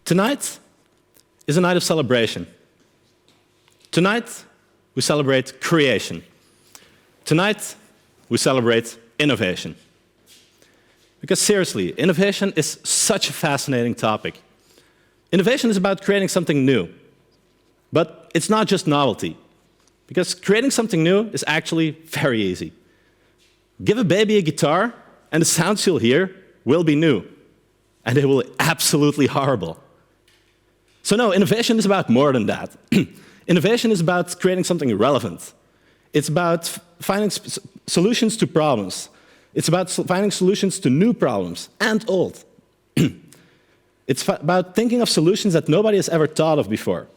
Tonight is a night of celebration. Tonight, we celebrate creation. Tonight, we celebrate innovation. Because seriously, innovation is such a fascinating topic. Innovation is about creating something new. But it's not just novelty. Because creating something new is actually very easy. Give a baby a guitar, and the sounds you'll hear will be new. And they will be absolutely horrible. So no, innovation is about more than that. Innovation is about creating something relevant. It's about finding solutions to problems. It's about finding solutions to new problems and old. It's about thinking of solutions that nobody has ever thought of before,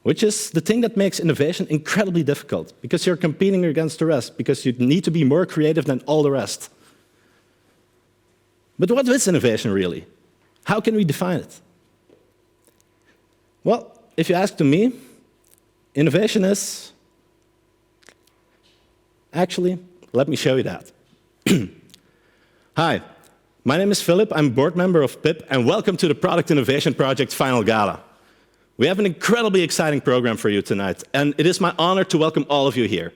which is the thing that makes innovation incredibly difficult, because you're competing against the rest, because you need to be more creative than all the rest. But what is innovation really? How can we define it? Well, if you ask me, innovation is... Actually, let me show you that. Hi, my name is Philip. I'm a board member of PiP, and welcome to the Product Innovation Project Final Gala. We have an incredibly exciting program for you tonight, and it is my honor to welcome all of you here.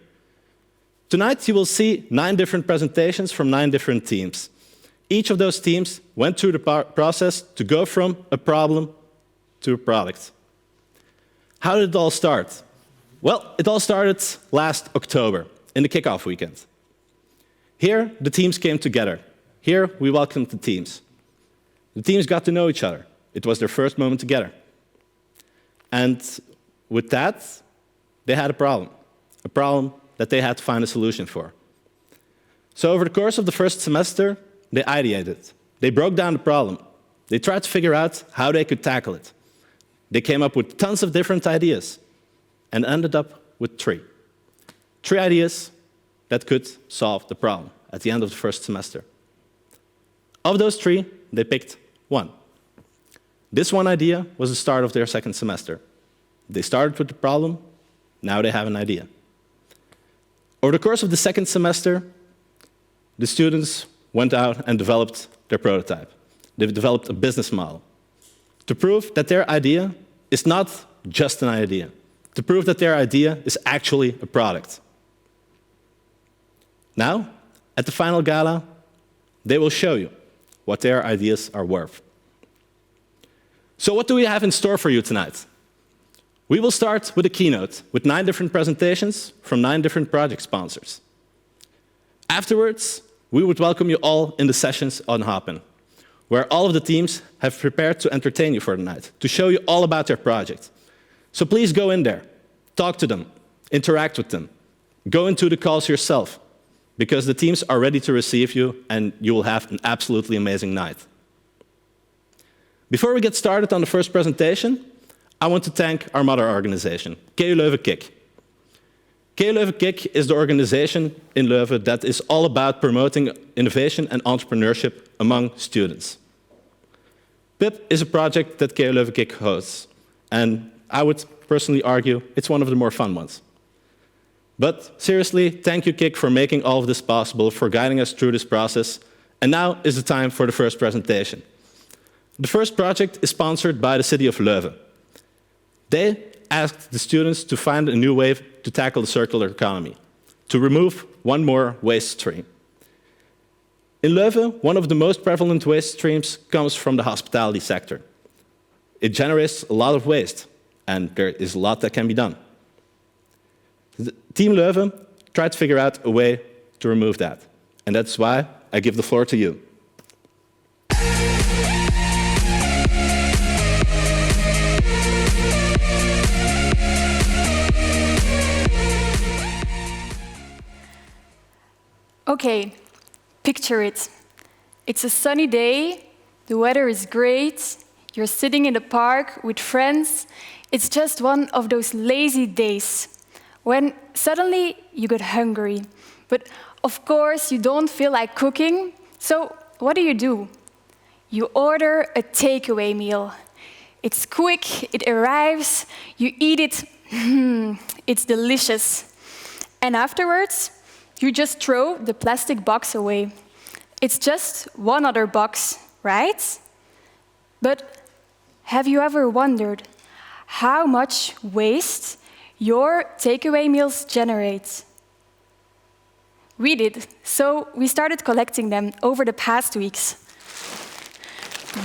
Tonight, you will see 9 different presentations from 9 different teams. Each of those teams went through the process to go from a problem to a product. How did it all start? Well, it all started last October, in the kickoff weekend. Here, the teams came together. Here, we welcomed the teams. The teams got to know each other. It was their first moment together. And with that, they had a problem that they had to find a solution for. So over the course of the first semester, they ideated. They broke down the problem. They tried to figure out how they could tackle it. They came up with tons of different ideas and ended up with 3. 3 ideas that could solve the problem at the end of the first semester. Of those 3, they picked 1. This one idea was the start of their second semester. They started with the problem, now they have an idea. Over the course of the second semester, the students went out and developed their prototype. They've developed a business model to prove that their idea is not just an idea, to prove that their idea is actually a product. Now, at the final gala, they will show you what their ideas are worth. So what do we have in store for you tonight? We will start with a keynote with 9 different presentations from 9 different project sponsors. Afterwards, we would welcome you all in the sessions on Hopin, where all of the teams have prepared to entertain you for the night, to show you all about their project. So please go in there, talk to them, interact with them, go into the calls yourself, because the teams are ready to receive you and you will have an absolutely amazing night. Before we get started on the first presentation, I want to thank our mother organization, KU Leuven KIK. KU Leuven KIK is the organization in Leuven that is all about promoting innovation and entrepreneurship among students. PiP is a project that KU Leuven KIK hosts, and I would personally argue it's one of the more fun ones. But seriously, thank you, KIK, for making all of this possible, for guiding us through this process. And now is the time for the first presentation. The first project is sponsored by the city of Leuven. They asked the students to find a new way to tackle the circular economy, to remove one more waste stream. In Leuven, one of the most prevalent waste streams comes from the hospitality sector. It generates a lot of waste, and there is a lot that can be done. Team Leuven tried to figure out a way to remove that. And that's why I give the floor to you. Okay, picture it. It's a sunny day, the weather is great, you're sitting in the park with friends. It's just one of those lazy days when suddenly you get hungry. But of course, you don't feel like cooking, so what do? You order a takeaway meal. It's quick, it arrives, you eat it, it's delicious. And afterwards, you just throw the plastic box away. It's just one other box, right? But Have you ever wondered how much waste your takeaway meals generate? We did, so we started collecting them over the past weeks.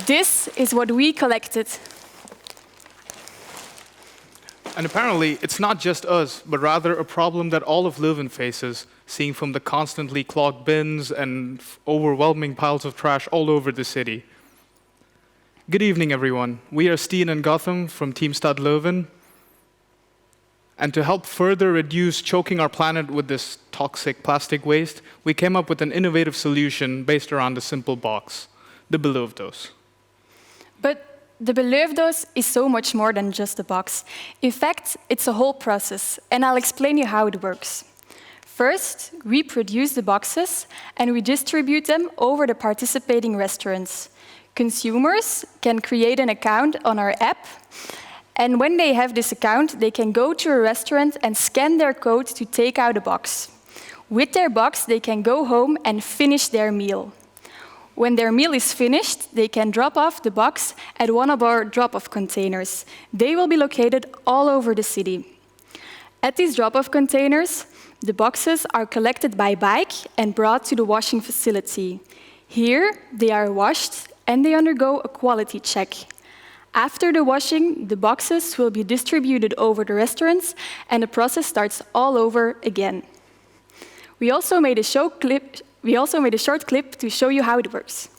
This is what we collected. And apparently, it's not just us, but rather a problem that all of Leuven faces, seeing from the constantly clogged bins and overwhelming piles of trash all over the city. Good evening, everyone. We are Steen and Gotham from Team Stad Leuven. And to help further reduce choking our planet with this toxic plastic waste, we came up with an innovative solution based around a simple box, the Beloofdoos. But the Beloofdoos is so much more than just a box. In fact, it's a whole process, and I'll explain you how it works. First, we produce the boxes, and we distribute them over the participating restaurants. Consumers can create an account on our app, and when they have this account, they can go to a restaurant and scan their code to take out a box. With their box, they can go home and finish their meal. When their meal is finished, they can drop off the box at one of our drop-off containers. They will be located all over the city. At these drop-off containers, the boxes are collected by bike and brought to the washing facility. Here, they are washed and they undergo a quality check. After the washing, the boxes will be distributed over the restaurants and the process starts all over again. We also made a short clip to show you how it works.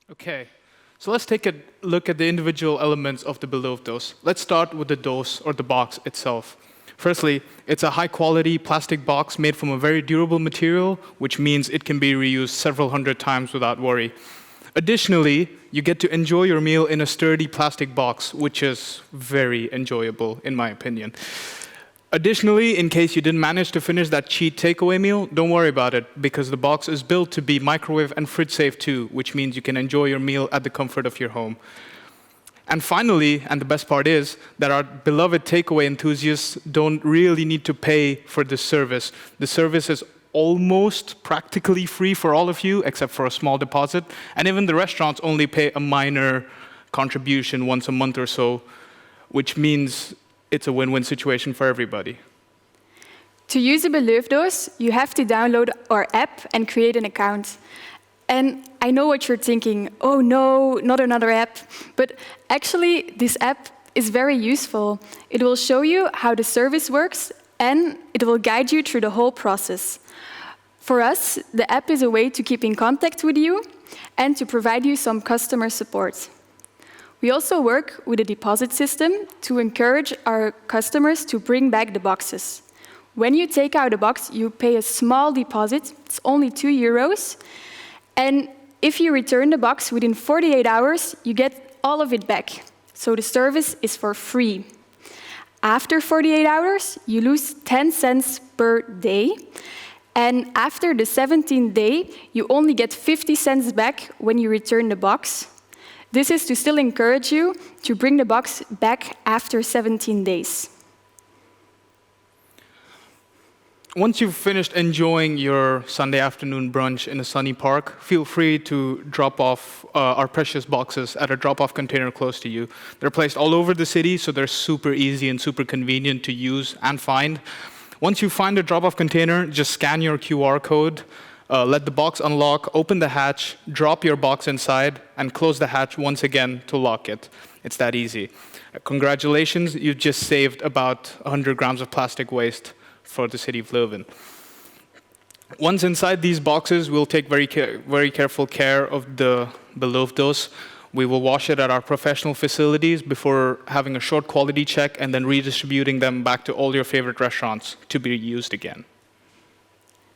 Okay, so let's take a look at the individual elements of the Beloofdoos. Let's start with the doos, or the box itself. Firstly, it's a high-quality plastic box made from a very durable material, which means it can be reused several hundred times without worry. Additionally, you get to enjoy your meal in a sturdy plastic box, which is very enjoyable, in my opinion. Additionally, in case you didn't manage to finish that cheat takeaway meal, don't worry about it, because the box is built to be microwave and fridge safe too, which means you can enjoy your meal at the comfort of your home. And finally, and the best part is, that our beloved takeaway enthusiasts don't really need to pay for this service. The service is almost practically free for all of you, except for a small deposit, and even the restaurants only pay a minor contribution once a month or so, which means it's a win-win situation for everybody. To use the Beloofdoos, you have to download our app and create an account. And I know what you're thinking, oh no, not another app. But actually, this app is very useful. It will show you how the service works, and it will guide you through the whole process. For us, the app is a way to keep in contact with you, and to provide you some customer support. We also work with a deposit system to encourage our customers to bring back the boxes. When you take out a box, you pay a small deposit, it's only €2, and if you return the box within 48 hours, you get all of it back. So the service is for free. After 48 hours, you lose 10 cents per day, and after the 17th day, you only get 50 cents back when you return the box. This is to still encourage you to bring the box back after 17 days. Once you've finished enjoying your Sunday afternoon brunch in a sunny park, feel free to drop off our precious boxes at a drop-off container close to you. They're placed all over the city, so they're super easy and super convenient to use and find. Once you find a drop-off container, just scan your QR code, let the box unlock, open the hatch, drop your box inside, and close the hatch once again to lock it. It's that easy. Congratulations, you've just saved about 100 grams of plastic waste for the city of Leuven. Once inside these boxes, we'll take very careful care of the beloofdoos. We will wash it at our professional facilities before having a short quality check and then redistributing them back to all your favorite restaurants to be used again.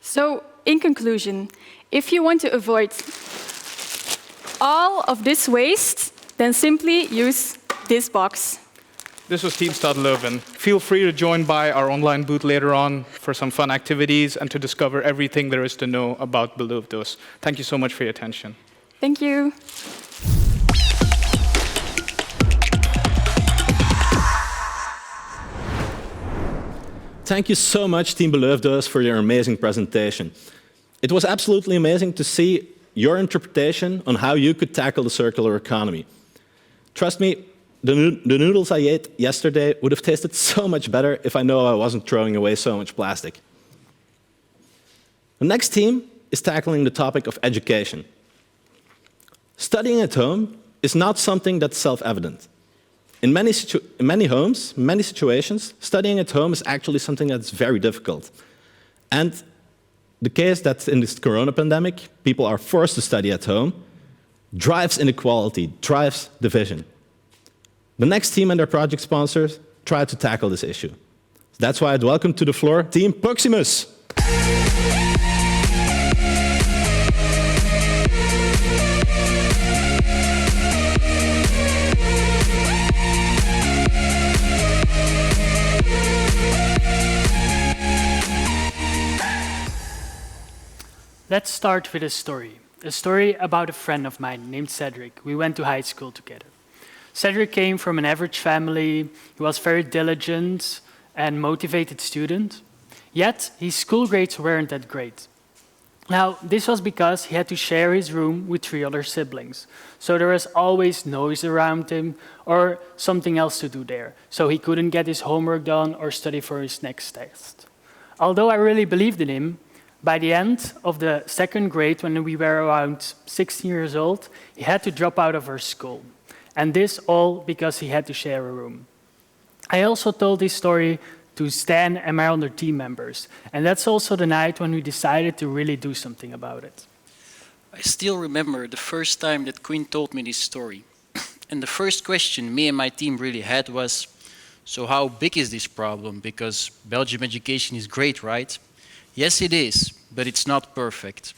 So, in conclusion, if you want to avoid all of this waste, then simply use this box. This was Team Stad Leuven. Feel free to join by our online booth later on for some fun activities and to discover everything there is to know about beloofdoos. Thank you so much for your attention. Thank you. Thank you so much, Team Beloofdoos, for your amazing presentation. It was absolutely amazing to see your interpretation on how you could tackle the circular economy. Trust me, the noodles I ate yesterday would have tasted so much better if I know I wasn't throwing away so much plastic. The next team is tackling the topic of education. Studying at home is not something that's self-evident. In many homes, many situations, studying at home is actually something that's very difficult. And the case that in this corona pandemic, people are forced to study at home, drives inequality, drives division. The next team and their project sponsors try to tackle this issue. That's why I'd welcome to the floor Team Proximus. Let's start with a story about a friend of mine named Cedric. We went to high school together. Cedric came from an average family. He was very diligent and motivated student, yet his school grades weren't that great. Now, this was because he had to share his room with 3 other siblings. So there was always noise around him or something else to do there. So he couldn't get his homework done or study for his next test. Although I really believed in him, by the end of the 2nd grade, when we were around 16 years old, he had to drop out of our school. And this all because he had to share a room. I also told this story to Stan and my other team members. And that's also the night when we decided to really do something about it. I still remember the first time that Quinn told me this story. And the first question me and my team really had was, so how big is this problem? Because Belgium education is great, right? Yes, it is, but it's not perfect.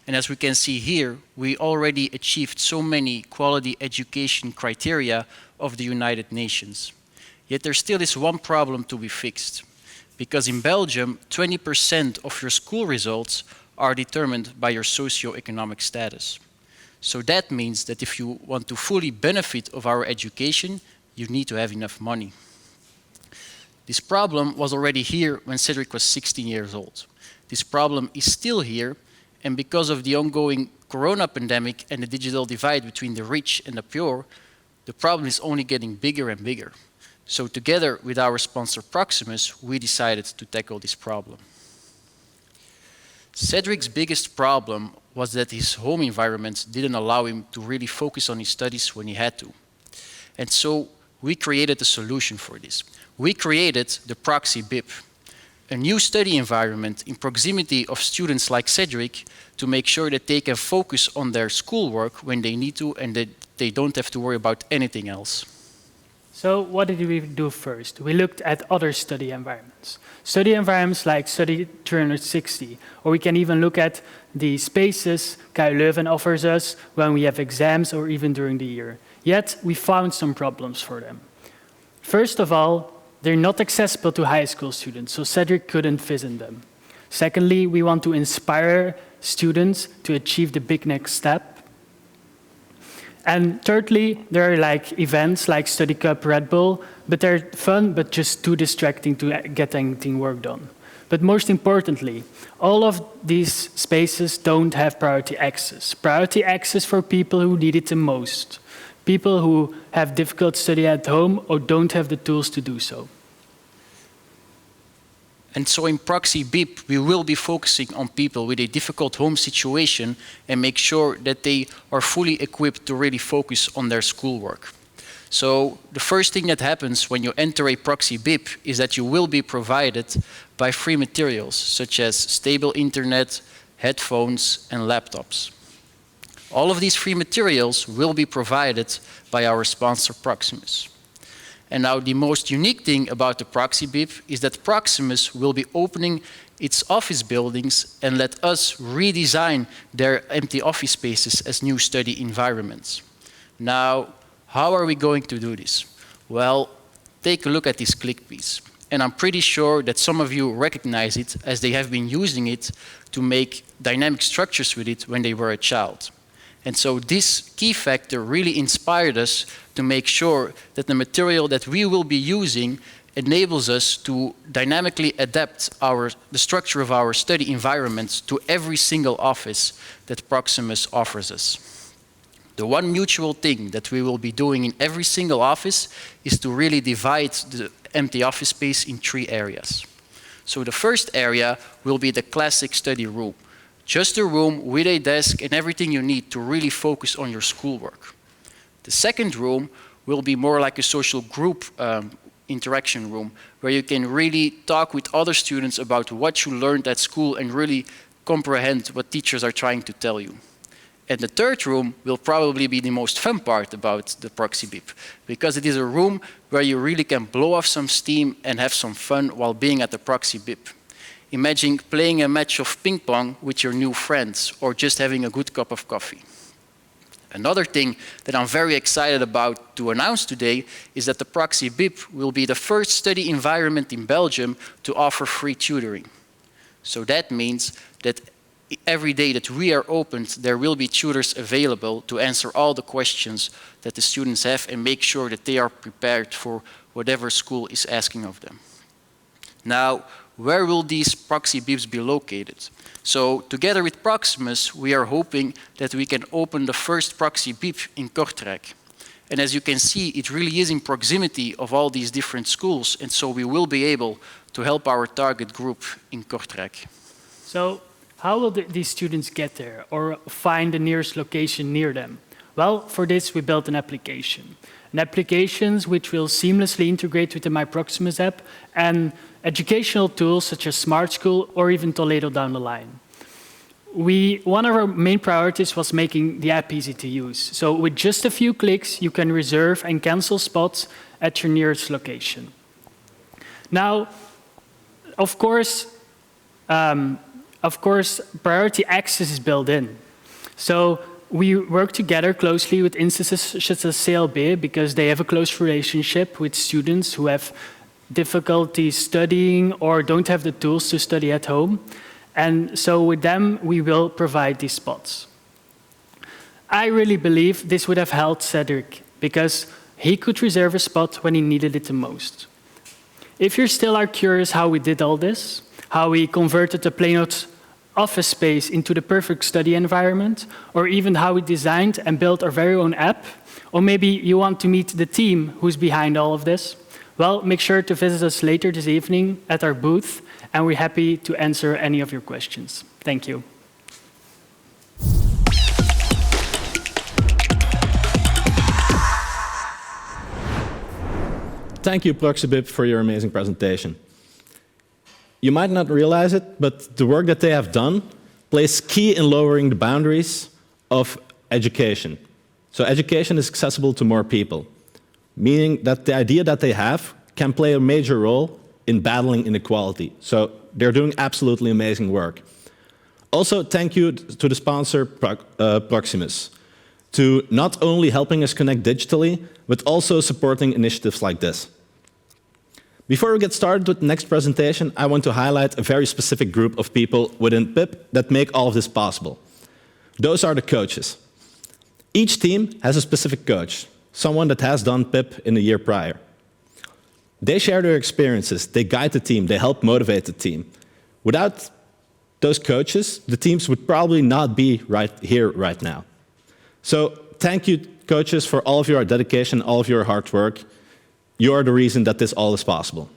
And as we can see here, we already achieved so many quality education criteria of the United Nations. Yet there still is one problem to be fixed. Because in Belgium, 20% of your school results are determined by your socio-economic status. So that means that if you want to fully benefit of our education, you need to have enough money. This problem was already here when Cedric was 16 years old. This problem is still here, and because of the ongoing corona pandemic and the digital divide between the rich and the poor, the problem is only getting bigger and bigger. So together with our sponsor Proximus, we decided to tackle this problem. Cedric's biggest problem was that his home environment didn't allow him to really focus on his studies when he had to. And so we created a solution for this. We created the Proxy PiP. a new study environment in proximity of students like Cedric to make sure that they can focus on their schoolwork when they need to and that they don't have to worry about anything else. So what did we do first? We looked at other study environments. Study environments like Study 360, or we can even look at the spaces KU Leuven offers us when we have exams or even during the year. Yet we found some problems for them. First of all, they're not accessible to high school students, so Cedric couldn't visit them. Secondly, we want to inspire students to achieve the big next step. And thirdly, there are like events like Study Cup Red Bull, but they're fun, but just too distracting to get anything work done. But most importantly, all of these spaces don't have priority access. Priority access for people who need it the most. People who have difficult study at home or don't have the tools to do so. And so in Proxy PiP, we will be focusing on people with a difficult home situation and make sure that they are fully equipped to really focus on their schoolwork. So the first thing that happens when you enter a Proxy PiP is that you will be provided by free materials, such as stable internet, headphones, and laptops. All of these free materials will be provided by our sponsor Proximus. And now the most unique thing about the Proxy PiP is that Proximus will be opening its office buildings and let us redesign their empty office spaces as new study environments. Now, how are we going to do this? Well, take a look at this click piece. And I'm pretty sure that some of you recognize it as they have been using it to make dynamic structures with it when they were a child. And so this key factor really inspired us to make sure that the material that we will be using enables us to dynamically adapt the structure of our study environments to every single office that Proximus offers us. The one mutual thing that we will be doing in every single office is to really divide the empty office space in 3 areas. So the first area will be the classic study room. Just a room with a desk and everything you need to really focus on your schoolwork. The second room will be more like a social group interaction room, where you can really talk with other students about what you learned at school and really comprehend what teachers are trying to tell you. And the third room will probably be the most fun part about the Proxy PiP, because it is a room where you really can blow off some steam and have some fun while being at the Proxy PiP. Imagine playing a match of ping pong with your new friends or just having a good cup of coffee. Another thing that I'm very excited about to announce today is that the Proxy PiP will be the first study environment in Belgium to offer free tutoring. So that means that every day that we are opened, there will be tutors available to answer all the questions that the students have and make sure that they are prepared for whatever school is asking of them. Now, where will these Proxy PiPs be located? So together with Proximus, we are hoping that we can open the first Proxy PiP in Kortrijk. And as you can see, it really is in proximity of all these different schools, and so we will be able to help our target group in Kortrijk. So how will these students get there or find the nearest location near them? Well, for this we built an application. An application which will seamlessly integrate with the My Proximus app and educational tools such as Smart School or even Toledo down the line. One of our main priorities was making the app easy to use. So with just a few clicks, you can reserve and cancel spots at your nearest location. Now, of course, priority access is built in. So we work together closely with instances such as CLB because they have a close relationship with students who have difficulty studying or don't have the tools to study at home. And so with them, we will provide these spots. I really believe this would have helped Cedric because he could reserve a spot when he needed it the most. If you still are curious how we did all this, how we converted the Plano's office space into the perfect study environment, or even how we designed and built our very own app, or maybe you want to meet the team who's behind all of this, well, make sure to visit us later this evening at our booth, and we're happy to answer any of your questions. Thank you. Thank you, Proxy PiP, for your amazing presentation. You might not realize it, but the work that they have done plays key in lowering the boundaries of education. So education is accessible to more people, meaning that the idea that they have can play a major role in battling inequality. So they're doing absolutely amazing work. Also, thank you to the sponsor, Proximus, to not only helping us connect digitally, but also supporting initiatives like this. Before we get started with the next presentation, I want to highlight a very specific group of people within PiP that make all of this possible. Those are the coaches. Each team has a specific coach, someone that has done PiP in the year prior. They share their experiences, they guide the team, they help motivate the team. Without those coaches, the teams would probably not be right here right now. So thank you, coaches, for all of your dedication, all of your hard work. You are the reason that this all is possible.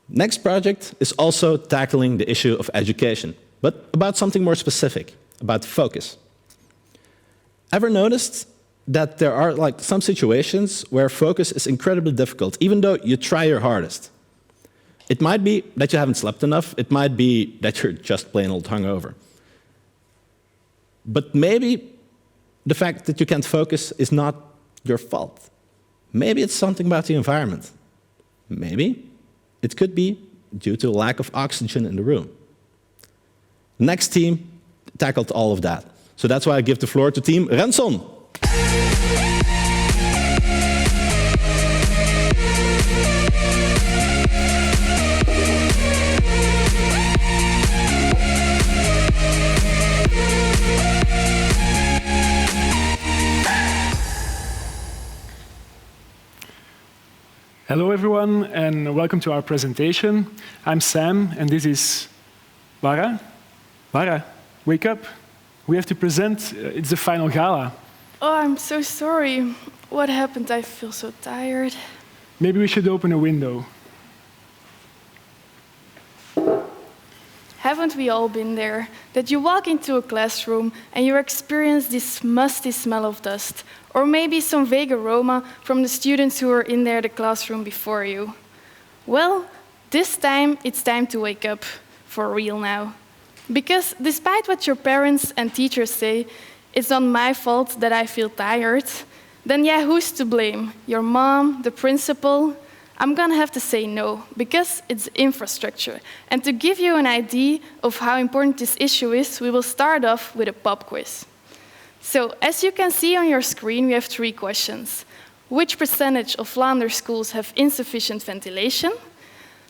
Next project is also tackling the issue of education, but about something more specific, about focus. Ever noticed that there are some situations where focus is incredibly difficult, even though you try your hardest? It might be that you haven't slept enough, it might be that you're just plain old hungover. But maybe the fact that you can't focus is not your fault. Maybe it's something about the environment. Maybe it could be due to a lack of oxygen in the room. The next team tackled all of that. So that's why I give the floor to team Renson. Hello everyone, and welcome to our presentation. I'm Sam, and this is Vara. Vara, wake up. We have to present, it's the final gala. Oh, I'm so sorry. What happened? I feel so tired. Maybe we should open a window. Haven't we all been there? That you walk into a classroom and you experience this musty smell of dust, or maybe some vague aroma from the students who were in there the classroom before you. Well, this time it's time to wake up, for real now. Because despite what your parents and teachers say, it's not my fault that I feel tired, then yeah, who's to blame? Your mom, the principal? I'm gonna have to say no, because it's infrastructure. And to give you an idea of how important this issue is, we will start off with a pop quiz. So, as you can see on your screen, we have 3 questions. Which percentage of Flanders schools have insufficient ventilation?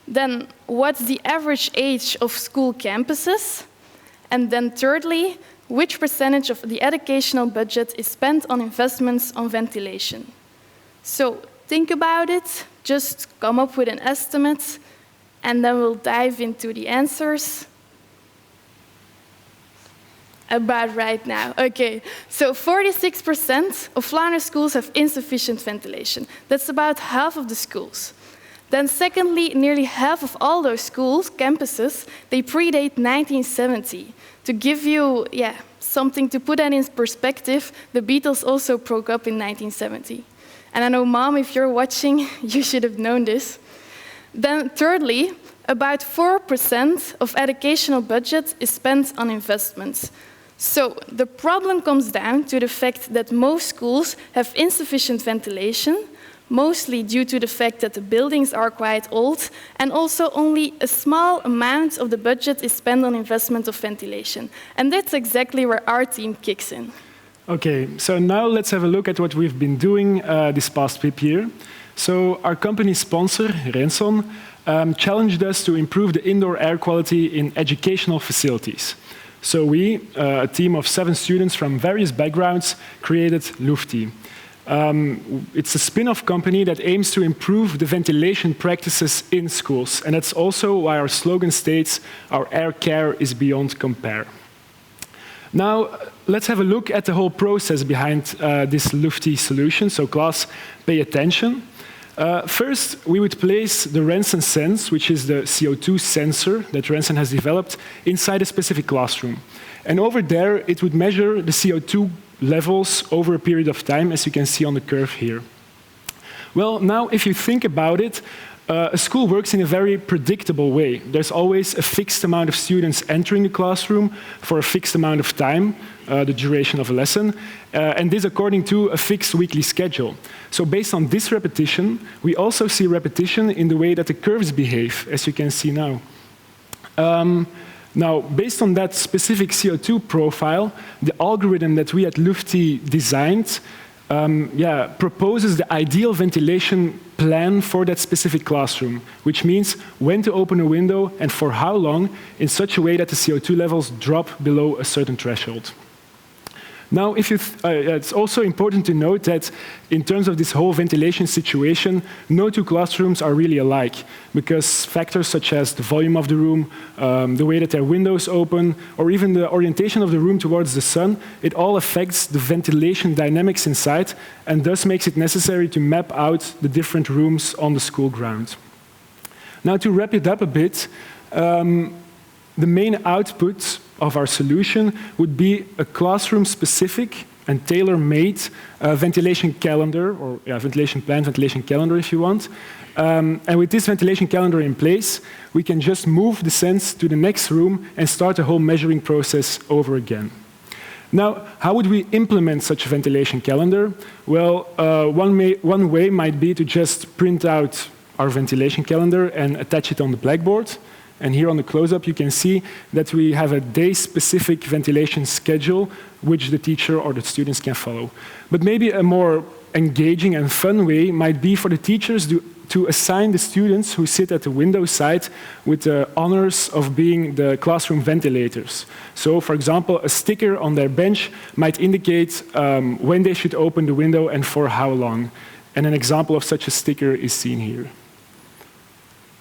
Then, what's the average age of school campuses? And then thirdly, which percentage of the educational budget is spent on investments on ventilation? So, think about it, just come up with an estimate, and then we'll dive into the answers. About right now. Okay, so 46% of Flanders schools have insufficient ventilation. That's about half of the schools. Then secondly, nearly half of all those schools, campuses, they predate 1970. To give you something to put that in perspective, the Beatles also broke up in 1970. And I know, Mom, if you're watching, you should have known this. Then thirdly, about 4% of educational budget is spent on investments. So the problem comes down to the fact that most schools have insufficient ventilation, mostly due to the fact that the buildings are quite old, and also only a small amount of the budget is spent on investment of ventilation. And that's exactly where our team kicks in. Okay, so now let's have a look at what we've been doing this past PiP year. So our company sponsor, Renson, challenged us to improve the indoor air quality in educational facilities. So we, a team of 7 students from various backgrounds, created Lufti. It's a spin-off company that aims to improve the ventilation practices in schools. And that's also why our slogan states, our air care is beyond compare. Now, let's have a look at the whole process behind this Lufti solution. So class, pay attention. First, we would place the Renson Sense, which is the CO2 sensor that Renson has developed, inside a specific classroom. And over there, it would measure the CO2 levels over a period of time, as you can see on the curve here. Well, now, if you think about it, A school works in a very predictable way. There's always a fixed amount of students entering the classroom for a fixed amount of time, the duration of a lesson, and this according to a fixed weekly schedule. So based on this repetition, we also see repetition in the way that the curves behave, as you can see now. Now, based on that specific CO2 profile, the algorithm that we at Lufti designed proposes the ideal ventilation plan for that specific classroom, which means when to open a window and for how long, in such a way that the CO2 levels drop below a certain threshold. Now, it's also important to note that in terms of this whole ventilation situation, no two classrooms are really alike, because factors such as the volume of the room, the way that their windows open, or even the orientation of the room towards the sun, it all affects the ventilation dynamics inside, and thus makes it necessary to map out the different rooms on the school ground. Now, to wrap it up a bit, the main output of our solution would be a classroom-specific and tailor-made ventilation calendar, or ventilation plan, ventilation calendar if you want. And with this ventilation calendar in place, we can just move the sense to the next room and start the whole measuring process over again. Now, how would we implement such a ventilation calendar? Well, one way might be to just print out our ventilation calendar and attach it on the blackboard. And here on the close-up, you can see that we have a day-specific ventilation schedule, which the teacher or the students can follow. But maybe a more engaging and fun way might be for the teachers to assign the students who sit at the window side with the honors of being the classroom ventilators. So, for example, a sticker on their bench might indicate when they should open the window and for how long. And an example of such a sticker is seen here.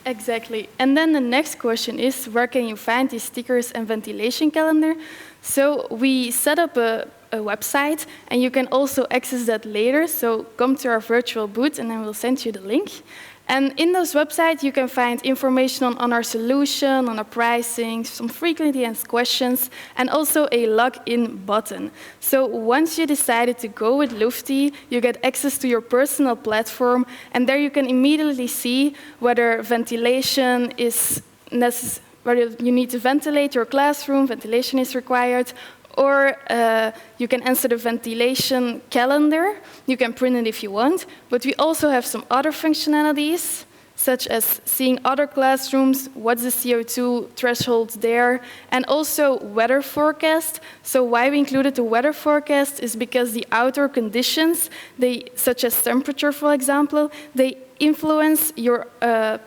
Exactly. And then the next question is, where can you find these stickers and ventilation calendar? So we set up a website, and you can also access that later. So come to our virtual booth, and then we'll send you the link. And in those websites, you can find information on our solution, on our pricing, some frequently asked questions, and also a login button. So once you decided to go with Lufti, you get access to your personal platform, and there you can immediately see whether ventilation is necessary, whether you need to ventilate your classroom, ventilation is required, or you can answer the ventilation calendar. You can print it if you want, but we also have some other functionalities, such as seeing other classrooms, what's the CO2 threshold there, and also weather forecast. So why we included the weather forecast is because the outdoor conditions, such as temperature, for example, they influence your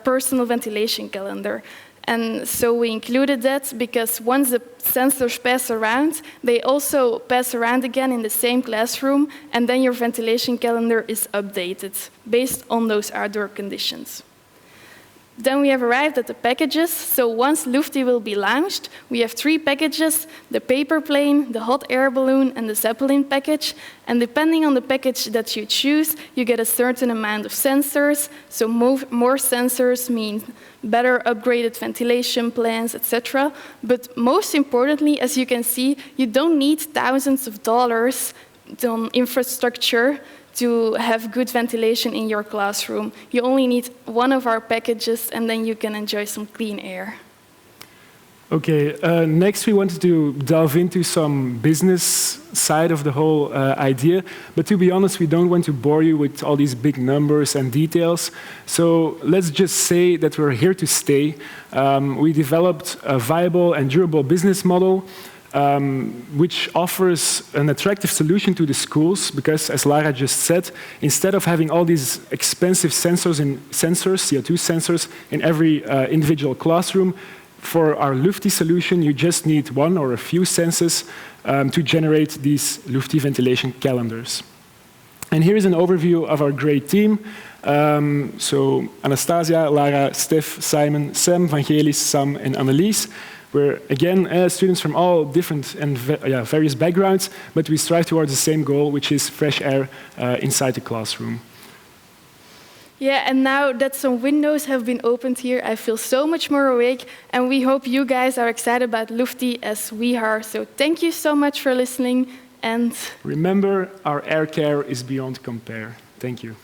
personal ventilation calendar. And so we included that because once the sensors pass around, they also pass around again in the same classroom, and then your ventilation calendar is updated based on those outdoor conditions. Then we have arrived at the packages. So once Lufti will be launched, we have 3 packages: the paper plane, the hot air balloon, and the Zeppelin package. And depending on the package that you choose, you get a certain amount of sensors. So more sensors mean better upgraded ventilation plans, etc. But most importantly, as you can see, you don't need thousands of dollars on infrastructure to have good ventilation in your classroom. You only need one of our packages, and then you can enjoy some clean air. Okay, next we wanted to delve into some business side of the whole idea, but to be honest, we don't want to bore you with all these big numbers and details, so let's just say that we're here to stay. We developed a viable and durable business model which offers an attractive solution to the schools, because, as Lara just said, instead of having all these expensive CO2 sensors in every individual classroom, for our Lufti solution, you just need one or a few sensors to generate these Lufti ventilation calendars. And here is an overview of our great team. So Anastasia, Lara, Steph, Simon, Sam, Vangelis, Sam, and Annelies. We're, again, students from all different and various backgrounds, but we strive towards the same goal, which is fresh air inside the classroom. Yeah, and now that some windows have been opened here, I feel so much more awake, and we hope you guys are excited about Lufti as we are. So thank you so much for listening, and remember, our air care is beyond compare. Thank you.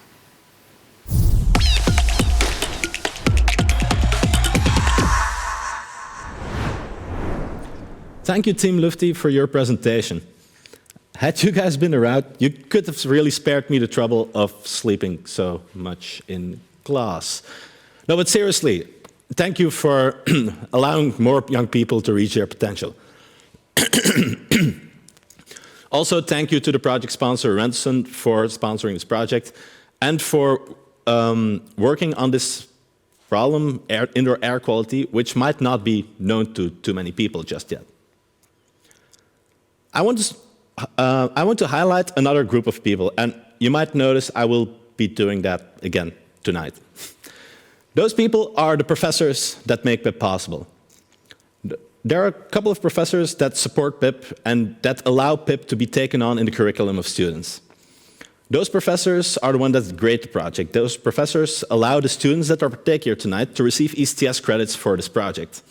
Thank you, Team Lufty, for your presentation. Had you guys been around, you could have really spared me the trouble of sleeping so much in class. No, but seriously, thank you for allowing more young people to reach their potential. Also, thank you to the project sponsor, Renson, for sponsoring this project and for working on this problem, indoor air quality, which might not be known to too many people just yet. I want to highlight another group of people, and you might notice I will be doing that again tonight. Those people are the professors that make PiP possible. There are a couple of professors that support PiP and that allow PiP to be taken on in the curriculum of students. Those professors are the ones that grade the project. Those professors allow the students that are partaking here tonight to receive ECTS credits for this project.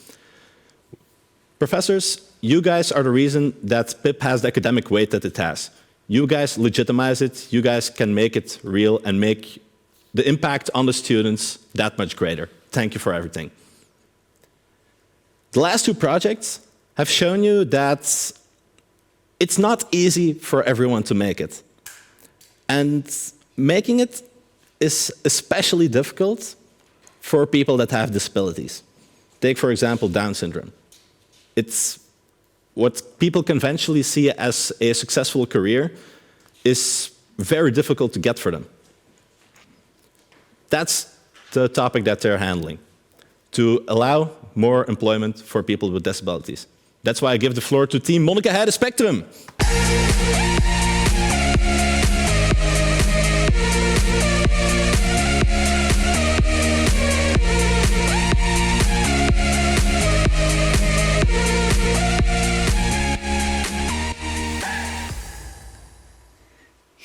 Professors, you guys are the reason that PiP has the academic weight that it has. You guys legitimize it, you guys can make it real and make the impact on the students that much greater. Thank you for everything. The last two projects have shown you that it's not easy for everyone to make it. And making it is especially difficult for people that have disabilities. Take, for example, Down syndrome. It's what people conventionally see as a successful career is very difficult to get for them. That's the topic that they're handling, to allow more employment for people with disabilities. That's why I give the floor to Team Monica Heide Spectrum.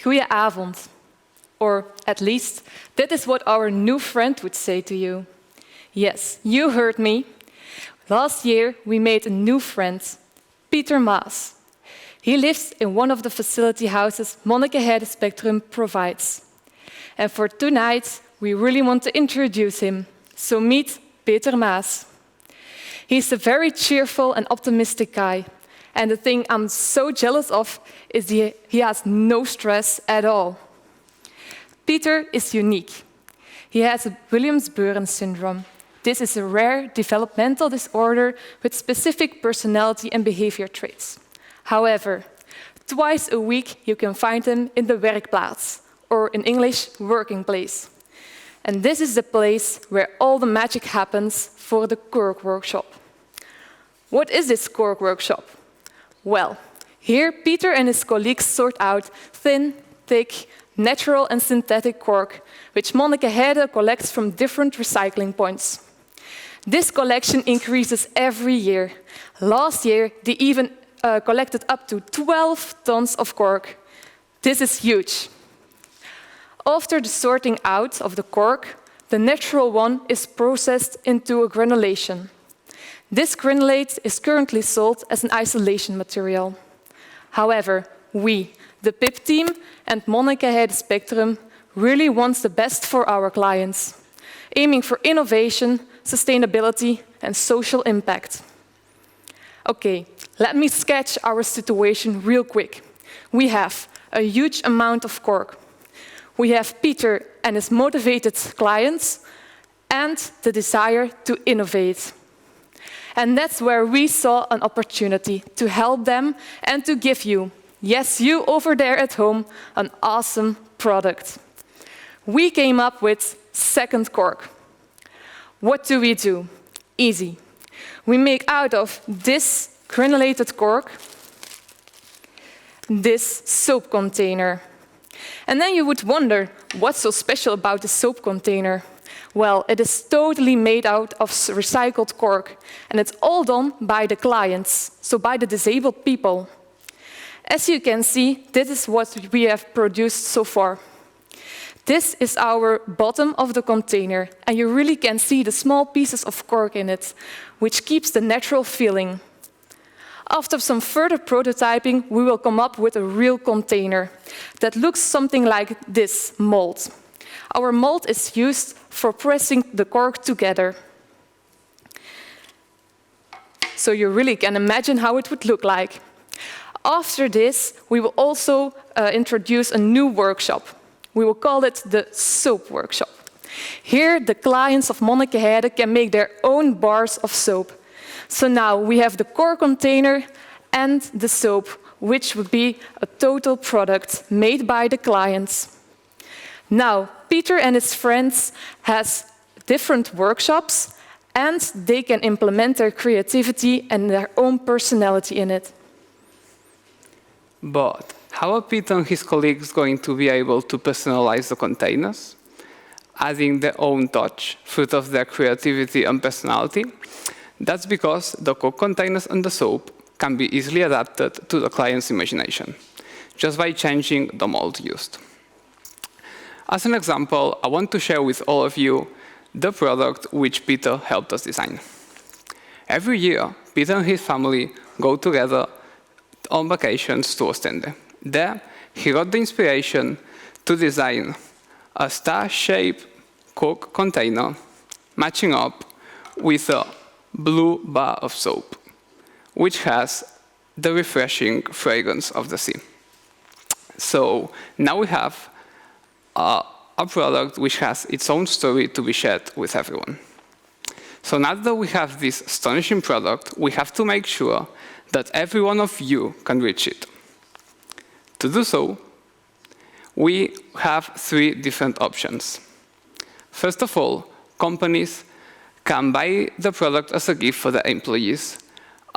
Goedenavond. Or at least, that is what our new friend would say to you. Yes, you heard me. Last year, we made a new friend, Pieter Maas. He lives in one of the facility houses Monica Heide Spectrum provides. And for tonight, we really want to introduce him. So meet Pieter Maas. He's a very cheerful and optimistic guy. And the thing I'm so jealous of is he has no stress at all. Pieter is unique. He has a Williams-Beuren syndrome. This is a rare developmental disorder with specific personality and behavior traits. However, twice a week you can find him in the werkplaats, or in English, working place. And this is the place where all the magic happens for the Cork workshop. What is this Cork workshop? Well, here Pieter and his colleagues sort out thin, thick, natural and synthetic cork, which Monica Heide collects from different recycling points. This collection increases every year. Last year, they even collected up to 12 tons of cork. This is huge. After the sorting out of the cork, the natural one is processed into a granulation. This granulate is currently sold as an isolation material. However, we, the PiP team and Monica Heide Spectrum, really want the best for our clients, aiming for innovation, sustainability and social impact. Okay, let me sketch our situation real quick. We have a huge amount of cork. We have Pieter and his motivated clients and the desire to innovate. And that's where we saw an opportunity to help them and to give you, yes, you over there at home, an awesome product. We came up with second cork. What do? Easy. We make out of this granulated cork this soap container. And then you would wonder, what's so special about the soap container? Well, it is totally made out of recycled cork, and it's all done by the clients, so by the disabled people. As you can see, this is what we have produced so far. This is our bottom of the container, and you really can see the small pieces of cork in it, which keeps the natural feeling. After some further prototyping, we will come up with a real container that looks something like this mold. Our mold is used for pressing the cork together. so you really can imagine how it would look like. After this, we will also introduce a new workshop. We will call it the soap workshop. Here, the clients of Monnikenheide can make their own bars of soap. So now we have the core container and the soap, which would be a total product made by the clients. Now, Peter and his friends has different workshops, and they can implement their creativity and their own personality in it. But how are Peter and his colleagues going to be able to personalize the containers, adding their own touch, fruit of their creativity and personality? That's because the Coke containers and the soap can be easily adapted to the client's imagination, just by changing the mold used. As an example, I want to share with all of you the product which Peter helped us design. Every year, Peter and his family go together on vacations to Ostende. There, he got the inspiration to design a star-shaped Coke container matching up with a blue bar of soap, which has the refreshing fragrance of the sea. So now we have a product which has its own story to be shared with everyone. So now that we have this astonishing product, we have to make sure that every one of you can reach it. To do so, we have 3 different options. First of all, companies can buy the product as a gift for their employees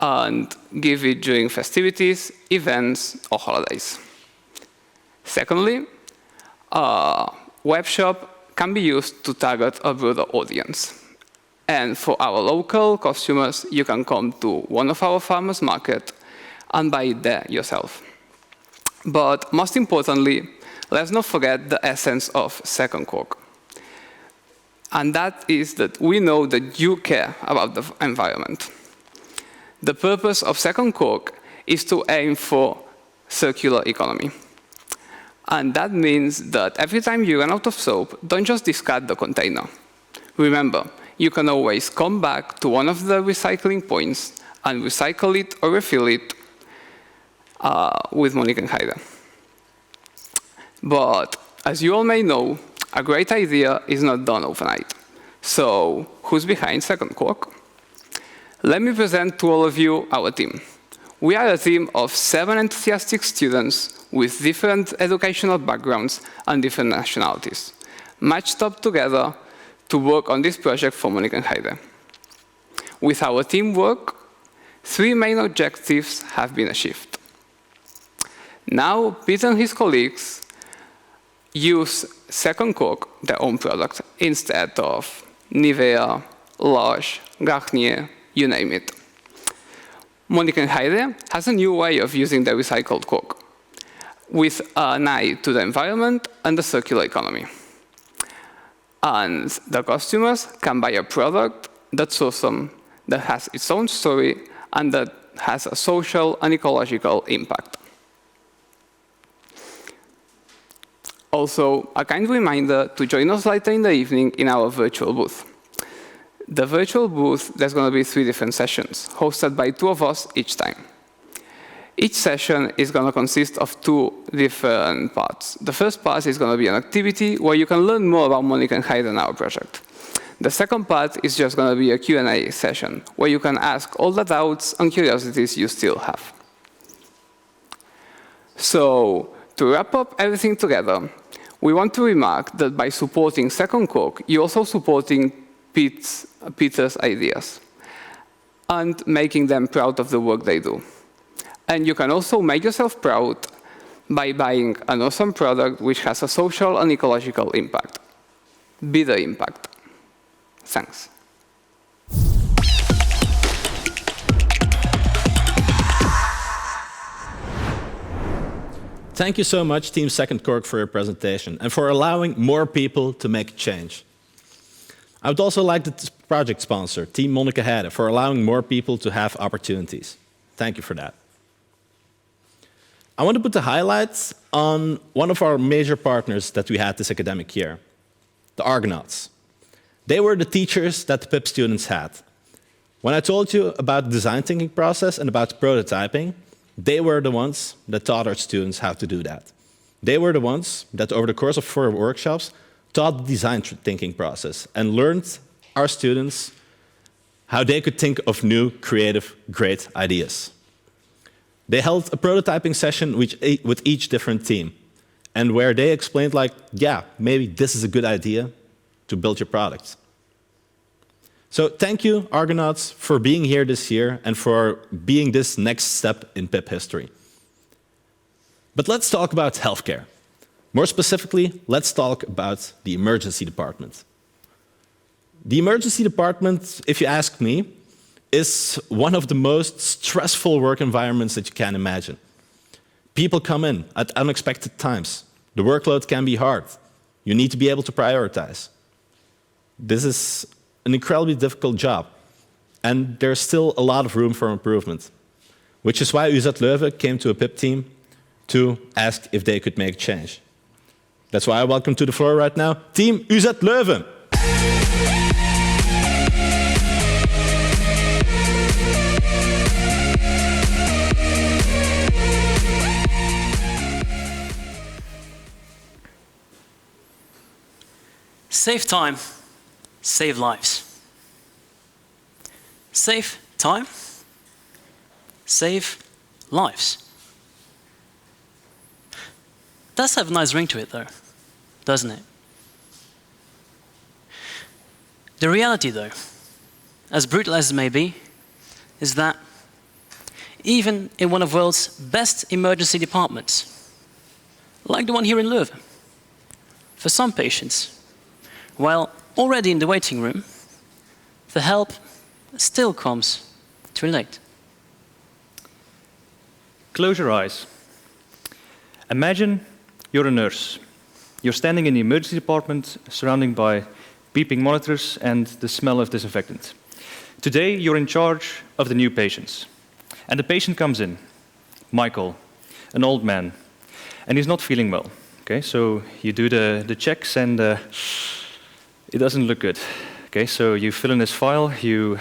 and give it during festivities, events, or holidays. Secondly, a web shop can be used to target a broader audience. And for our local customers, you can come to one of our farmers' market and buy it there yourself. But most importantly, let's not forget the essence of Second Coke. And that is that we know that you care about the environment. The purpose of Second Coke is to aim for circular economy. And that means that every time you run out of soap, don't just discard the container. Remember, you can always come back to one of the recycling points and recycle it or refill it with Monnikenheide. But as you all may know, a great idea is not done overnight. So who's behind Second Coke? Let me present to all of you our team. We are a team of 7 enthusiastic students with different educational backgrounds and different nationalities, matched up together to work on this project for Monnikenheide. With our teamwork, 3 main objectives have been achieved. Now, Peter and his colleagues use Second Coke, their own product, instead of Nivea, Lush, Garnier, you name it. Monnikenheide has a new way of using the recycled Coke, with an eye to the environment and the circular economy. And the customers can buy a product that's awesome, that has its own story, and that has a social and ecological impact. Also, a kind reminder to join us later in the evening in our virtual booth. The virtual booth, there's going to be 3 different sessions, hosted by 2 of us each time. Each session is going to consist of 2 different parts. The first part is going to be an activity where you can learn more about Monnikenheide and our project. The second part is just going to be a Q&A session, where you can ask all the doubts and curiosities you still have. So, to wrap up everything together, we want to remark that by supporting Second Coke, you're also supporting Peter's ideas and making them proud of the work they do. And you can also make yourself proud by buying an awesome product which has a social and ecological impact. Be the impact. Thanks. Thank you so much, Team Second Coke, for your presentation and for allowing more people to make change. I would also like the project sponsor, Team Monnikenheide, for allowing more people to have opportunities. Thank you for that. I want to put the highlights on one of our major partners that we had this academic year, the Argonauts. They were the teachers that the PiP students had. When I told you about the design thinking process and about prototyping, they were the ones that taught our students how to do that. They were the ones that over the course of 4 workshops taught the design thinking process and learned our students how they could think of new, creative, great ideas. They held a prototyping session with each different team, and where they explained, like, yeah, maybe this is a good idea to build your product. So thank you, Argonauts, for being here this year and for being this next step in PiP history. But let's talk about healthcare. More specifically, let's talk about the emergency department. The emergency department, if you ask me, is one of the most stressful work environments that you can imagine. People come in at unexpected times. The workload can be hard. You need to be able to prioritize. This is an incredibly difficult job, and there's still a lot of room for improvement, which is why UZ Leuven came to a PiP team to ask if they could make change. That's why I welcome to the floor right now, Team UZ Leuven. Save time, save lives. Save time, save lives. Does have a nice ring to it, though, doesn't it? The reality, though, as brutal as it may be, is that even in one of the world's best emergency departments, like the one here in Leuven, for some patients, while already in the waiting room, the help still comes too late. Close your eyes. Imagine you're a nurse. You're standing in the emergency department, surrounded by beeping monitors and the smell of disinfectant. Today, you're in charge of the new patients. And the patient comes in, Michael, an old man, and he's not feeling well. Okay, so you do the checks and it doesn't look good. Okay, so you fill in his file, you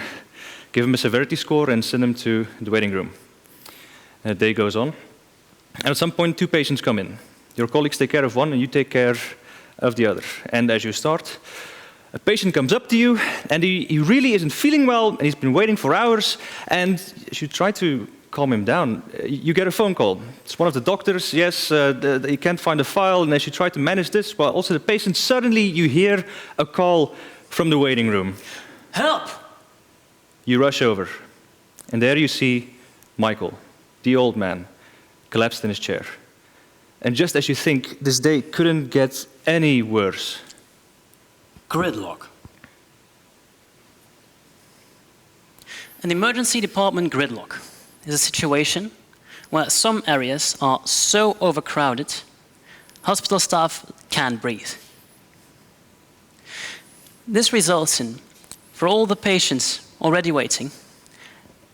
give him a severity score and send him to the waiting room. A day goes on, and at some point 2 patients come in. Your colleagues take care of one and you take care of the other. And as you start, a patient comes up to you and he really isn't feeling well and he's been waiting for hours, and as you try to calm him down, you get a phone call. It's one of the doctors, yes, he can't find the file, and as you try to manage this, while also the patient, suddenly you hear a call from the waiting room. Help! You rush over, and there you see Michael, the old man, collapsed in his chair. And just as you think this day couldn't get any worse. Gridlock. An emergency department gridlock is a situation where some areas are so overcrowded, hospital staff can't breathe. This results in, for all the patients already waiting,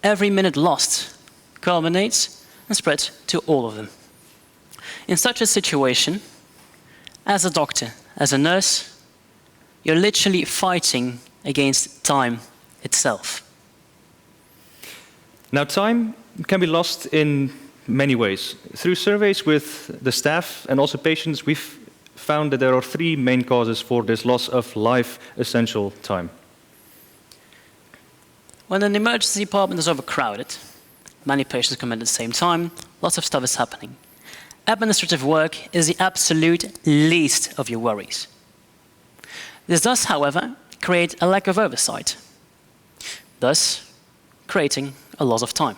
every minute lost culminates and spreads to all of them. In such a situation, as a doctor, as a nurse, you're literally fighting against time itself. Now, time can be lost in many ways. Through surveys with the staff and also patients, we've found that there are 3 main causes for this loss of life-essential time. When an emergency department is overcrowded, many patients come in at the same time, lots of stuff is happening. Administrative work is the absolute least of your worries. This does, however, create a lack of oversight, thus creating a loss of time.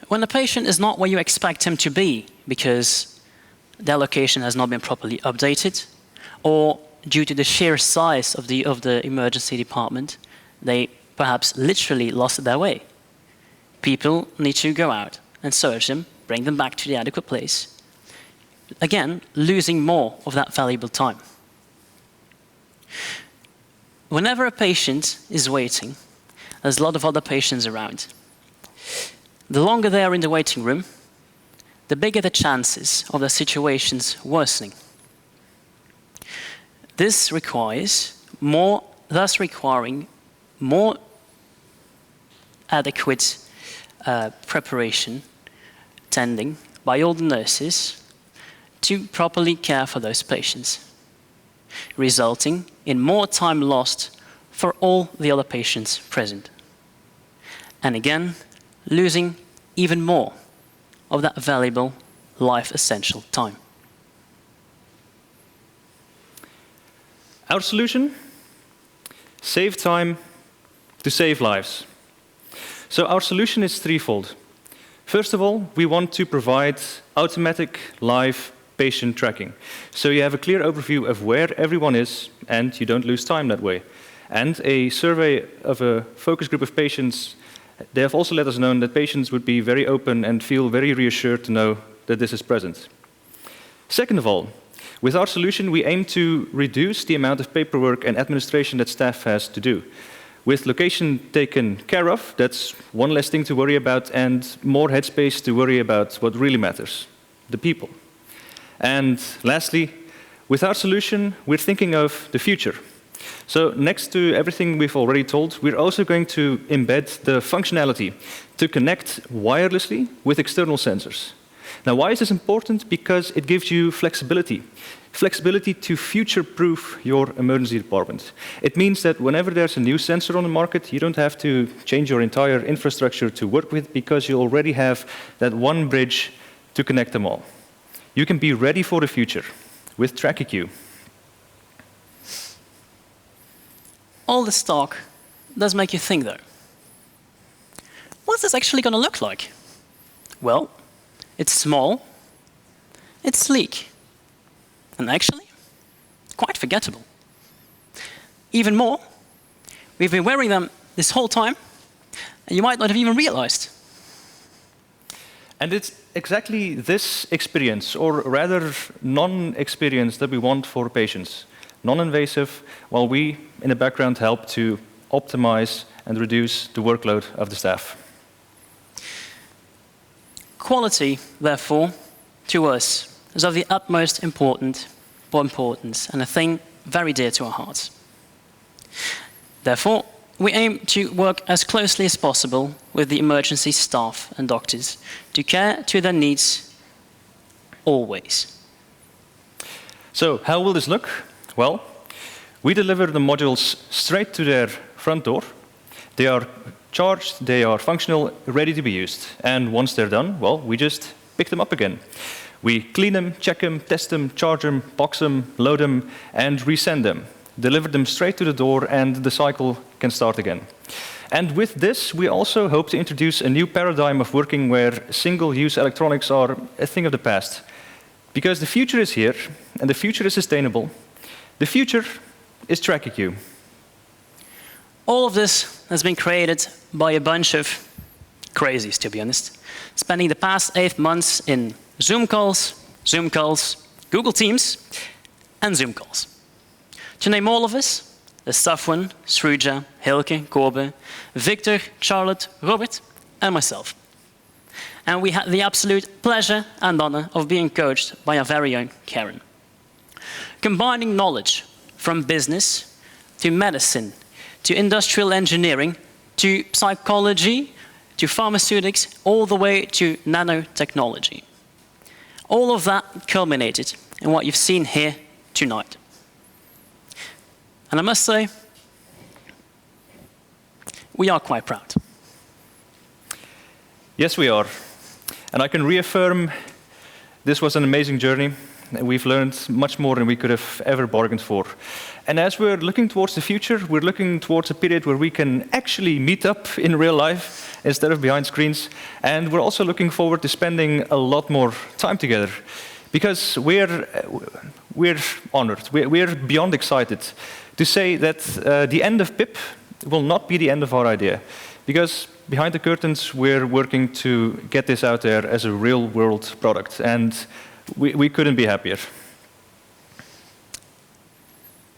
When a patient is not where you expect him to be because their location has not been properly updated, or due to the sheer size of the emergency department, they perhaps literally lost their way. People need to go out and search them, bring them back to the adequate place, again, losing more of that valuable time. Whenever a patient is waiting, there's a lot of other patients around. The longer they are in the waiting room, the bigger the chances of the situation's worsening. This requires more, thus requiring more adequate preparation, tending by all the nurses to properly care for those patients, resulting in more time lost for all the other patients present. And again, losing even more of that valuable life-essential time. Our solution? Save time to save lives. So our solution is threefold. First of all, we want to provide automatic live patient tracking. So you have a clear overview of where everyone is, and you don't lose time that way. And a survey of a focus group of patients, they have also let us know that patients would be very open and feel very reassured to know that this is present. Second of all, with our solution, we aim to reduce the amount of paperwork and administration that staff has to do. With location taken care of, that's one less thing to worry about and more headspace to worry about what really matters, the people. And lastly, with our solution, we're thinking of the future. So next to everything we've already told, we're also going to embed the functionality to connect wirelessly with external sensors. Now, why is this important? Because it gives you flexibility. Flexibility to future-proof your emergency department. It means that whenever there's a new sensor on the market, you don't have to change your entire infrastructure to work with because you already have that one bridge to connect them all. You can be ready for the future with TrackIQ. All this talk does make you think, though. What's this actually going to look like? Well, it's small, it's sleek, and actually, quite forgettable. Even more, we've been wearing them this whole time, and you might not have even realized. And it's exactly this experience, or rather non-experience, that we want for patients. Non-invasive, while we, in the background, help to optimize and reduce the workload of the staff. Quality, therefore, to us, is of the utmost importance and a thing very dear to our hearts. Therefore, we aim to work as closely as possible with the emergency staff and doctors to care to their needs always. So, how will this look? Well, we deliver the modules straight to their front door. They are charged, they are functional, ready to be used. And once they're done, well, we just pick them up again. We clean them, check them, test them, charge them, box them, load them, and resend them. Deliver them straight to the door, and the cycle can start again. And with this, we also hope to introduce a new paradigm of working where single-use electronics are a thing of the past. Because the future is here, and the future is sustainable. The future is TrackIQ. All of this has been created by a bunch of crazies, to be honest, spending the past 8 months in Zoom calls, Google Teams, and Zoom calls. To name all of us, there's Safwan, Sruja, Hilke, Korbe, Victor, Charlotte, Robert, and myself. And we had the absolute pleasure and honor of being coached by our very own Karen. Combining knowledge from business to medicine, to industrial engineering, to psychology, to pharmaceutics, all the way to nanotechnology. All of that culminated in what you've seen here tonight. And I must say, we are quite proud. Yes, we are. And I can reaffirm this was an amazing journey. We've learned much more than we could have ever bargained for. And as we're looking towards the future, we're looking towards a period where we can actually meet up in real life instead of behind screens. And we're also looking forward to spending a lot more time together. Because we're honored, we're beyond excited to say that the end of PiP will not be the end of our idea. Because behind the curtains, we're working to get this out there as a real-world product. And we couldn't be happier.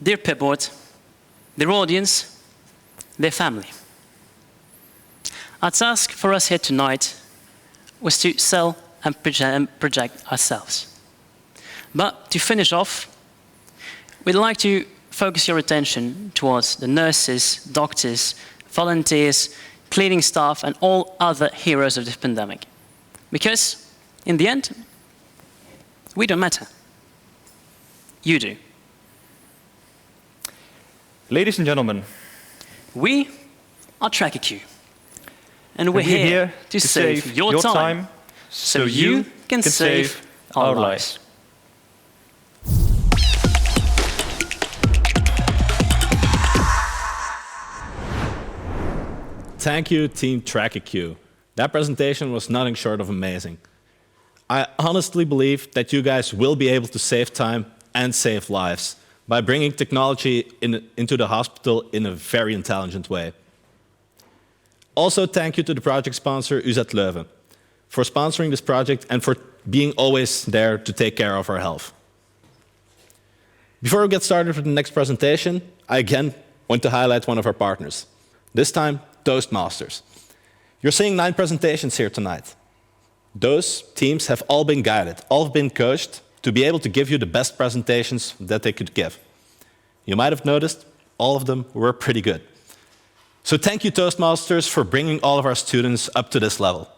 Dear PiP board, dear audience, dear family. Our task for us here tonight was to sell and project ourselves. But to finish off, we'd like to focus your attention towards the nurses, doctors, volunteers, cleaning staff, and all other heroes of this pandemic. Because, in the end, we don't matter. You do. Ladies and gentlemen, We are TrackIQ. And we're here to save your time so you can save our lives. Thank you, Team TrackIQ. That presentation was nothing short of amazing. I honestly believe that you guys will be able to save time and save lives by bringing technology into the hospital in a very intelligent way. Also, thank you to the project sponsor, UZ Leuven, for sponsoring this project and for being always there to take care of our health. Before we get started with the next presentation, I again want to highlight one of our partners, this time Toastmasters. You're seeing 9 presentations here tonight. Those teams have all been guided, all been coached to be able to give you the best presentations that they could give. You might have noticed all of them were pretty good. So thank you, Toastmasters, for bringing all of our students up to this level.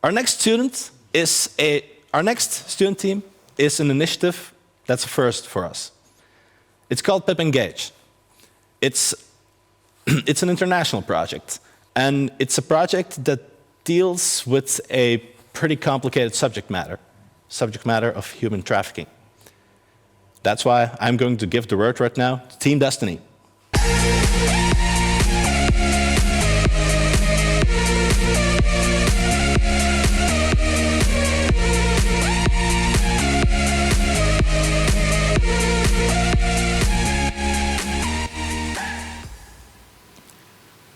Our next student team is an initiative that's a first for us. It's called PiP Engage. It's an international project, and it's a project that deals with a pretty complicated subject matter of human trafficking. That's why I'm going to give the word right now to Team Destiny.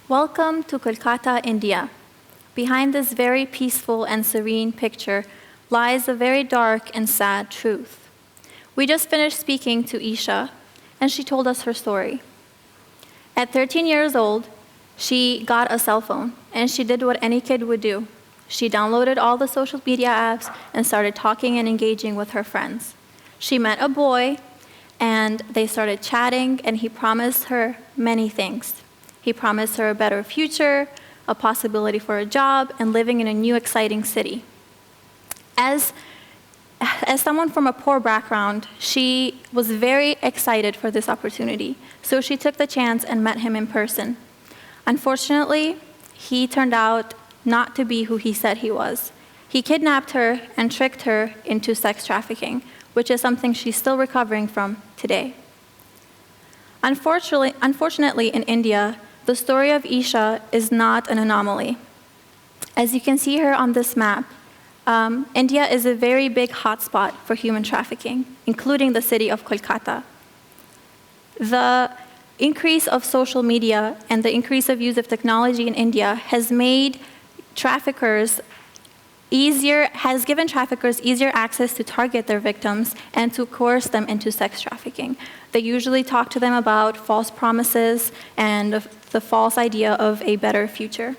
Welcome to Kolkata, India. Behind this very peaceful and serene picture lies a very dark and sad truth. We just finished speaking to Isha, and she told us her story. At 13 years old, she got a cell phone, and she did what any kid would do. She downloaded all the social media apps and started talking and engaging with her friends. She met a boy, and they started chatting, and he promised her many things. He promised her a better future, a possibility for a job, and living in a new, exciting city. As someone from a poor background, she was very excited for this opportunity, so she took the chance and met him in person. Unfortunately, he turned out not to be who he said he was. He kidnapped her and tricked her into sex trafficking, which is something she's still recovering from today. Unfortunately, in India, the story of Isha is not an anomaly. As you can see here on this map, India is a very big hotspot for human trafficking, including the city of Kolkata. The increase of social media and the increase of use of technology in India has given traffickers easier access to target their victims and to coerce them into sex trafficking. They usually talk to them about false promises and the false idea of a better future.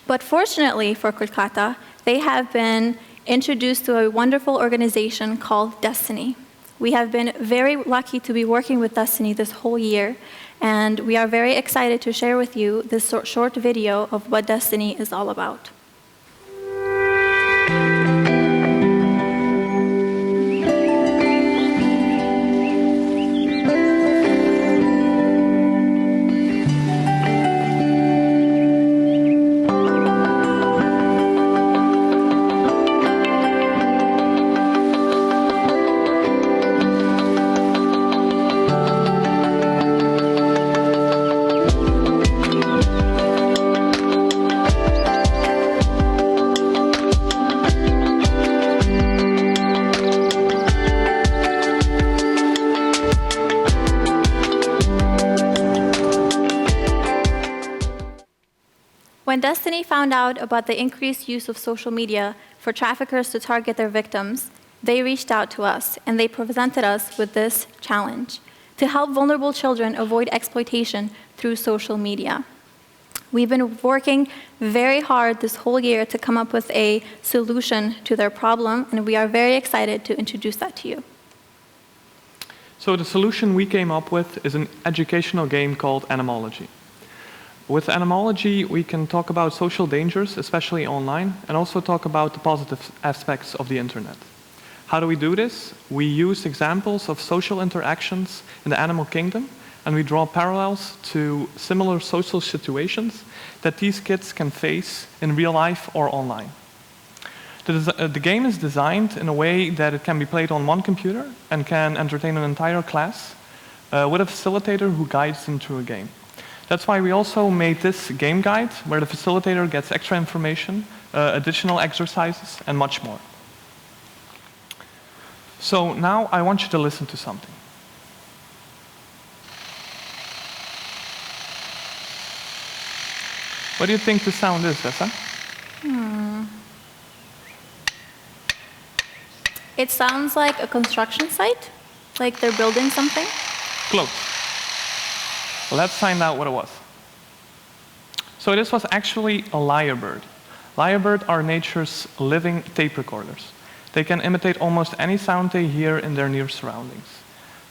But fortunately for Kolkata, they have been introduced to a wonderful organization called Destiny. We have been very lucky to be working with Destiny this whole year, and we are very excited to share with you this short video of what Destiny is all about. When Destiny found out about the increased use of social media for traffickers to target their victims, they reached out to us and they presented us with this challenge to help vulnerable children avoid exploitation through social media. We've been working very hard this whole year to come up with a solution to their problem, and we are very excited to introduce that to you. So the solution we came up with is an educational game called Animology. With Animology, we can talk about social dangers, especially online, and also talk about the positive aspects of the internet. How do we do this? We use examples of social interactions in the animal kingdom, and we draw parallels to similar social situations that these kids can face in real life or online. The game is designed in a way that it can be played on one computer and can entertain an entire class with a facilitator who guides them through a game. That's why we also made this game guide, where the facilitator gets extra information, additional exercises, and much more. So now I want you to listen to something. What do you think the sound is, Tessa? It sounds like a construction site, like they're building something. Close. Let's find out what it was. So this was actually a lyrebird. Lyrebirds are nature's living tape recorders. They can imitate almost any sound they hear in their near surroundings.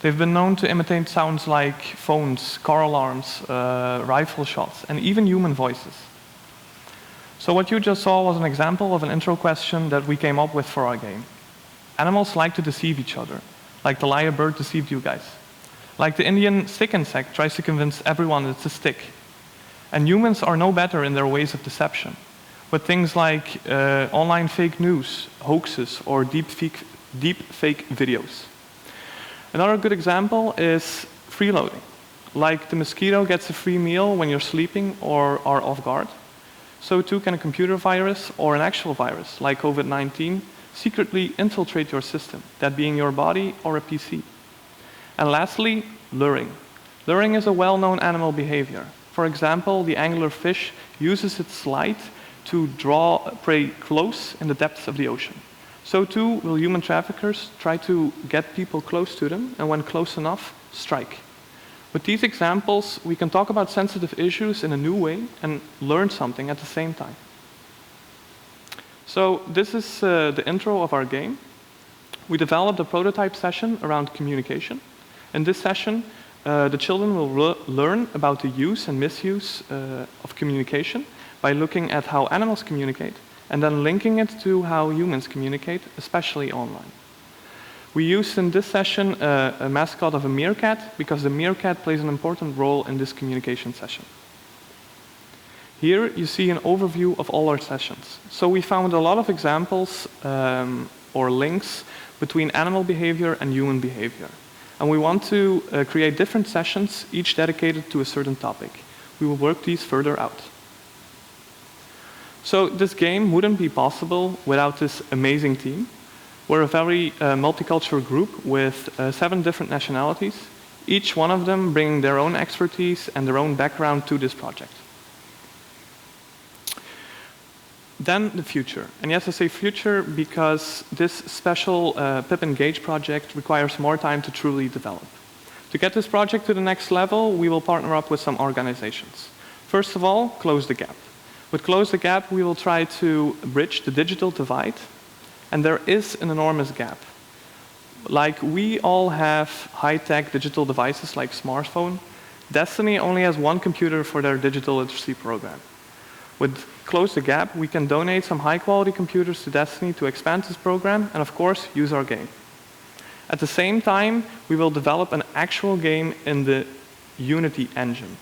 They've been known to imitate sounds like phones, car alarms, rifle shots, and even human voices. So what you just saw was an example of an intro question that we came up with for our game. Animals like to deceive each other, like the lyrebird deceived you guys. Like the Indian stick insect tries to convince everyone it's a stick. And humans are no better in their ways of deception, with things like online fake news, hoaxes, or deep fake videos. Another good example is freeloading. Like the mosquito gets a free meal when you're sleeping or are off guard, so too can a computer virus or an actual virus, like COVID-19, secretly infiltrate your system, that being your body or a PC. And lastly, luring. Luring is a well-known animal behavior. For example, the anglerfish uses its light to draw prey close in the depths of the ocean. So too will human traffickers try to get people close to them, and when close enough, strike. With these examples, we can talk about sensitive issues in a new way and learn something at the same time. So this is the intro of our game. We developed a prototype session around communication. In this session, the children will learn about the use and misuse of communication by looking at how animals communicate and then linking it to how humans communicate, especially online. We used in this session a mascot of a meerkat because the meerkat plays an important role in this communication session. Here you see an overview of all our sessions. So we found a lot of examples or links between animal behavior and human behavior. And we want to create different sessions, each dedicated to a certain topic. We will work these further out. So this game wouldn't be possible without this amazing team. We're a very multicultural group with 7 different nationalities, each one of them bringing their own expertise and their own background to this project. Then the future. And yes, I say future because this special PiP Engage project requires more time to truly develop. To get this project to the next level, we will partner up with some organizations. First of all, Close the Gap. With Close the Gap, we will try to bridge the digital divide, and there is an enormous gap. Like, we all have high-tech digital devices like smartphone. Destiny only has one computer for their digital literacy program. With Close the Gap, we can donate some high-quality computers to Destiny to expand this program and, of course, use our game. At the same time, we will develop an actual game in the Unity engine.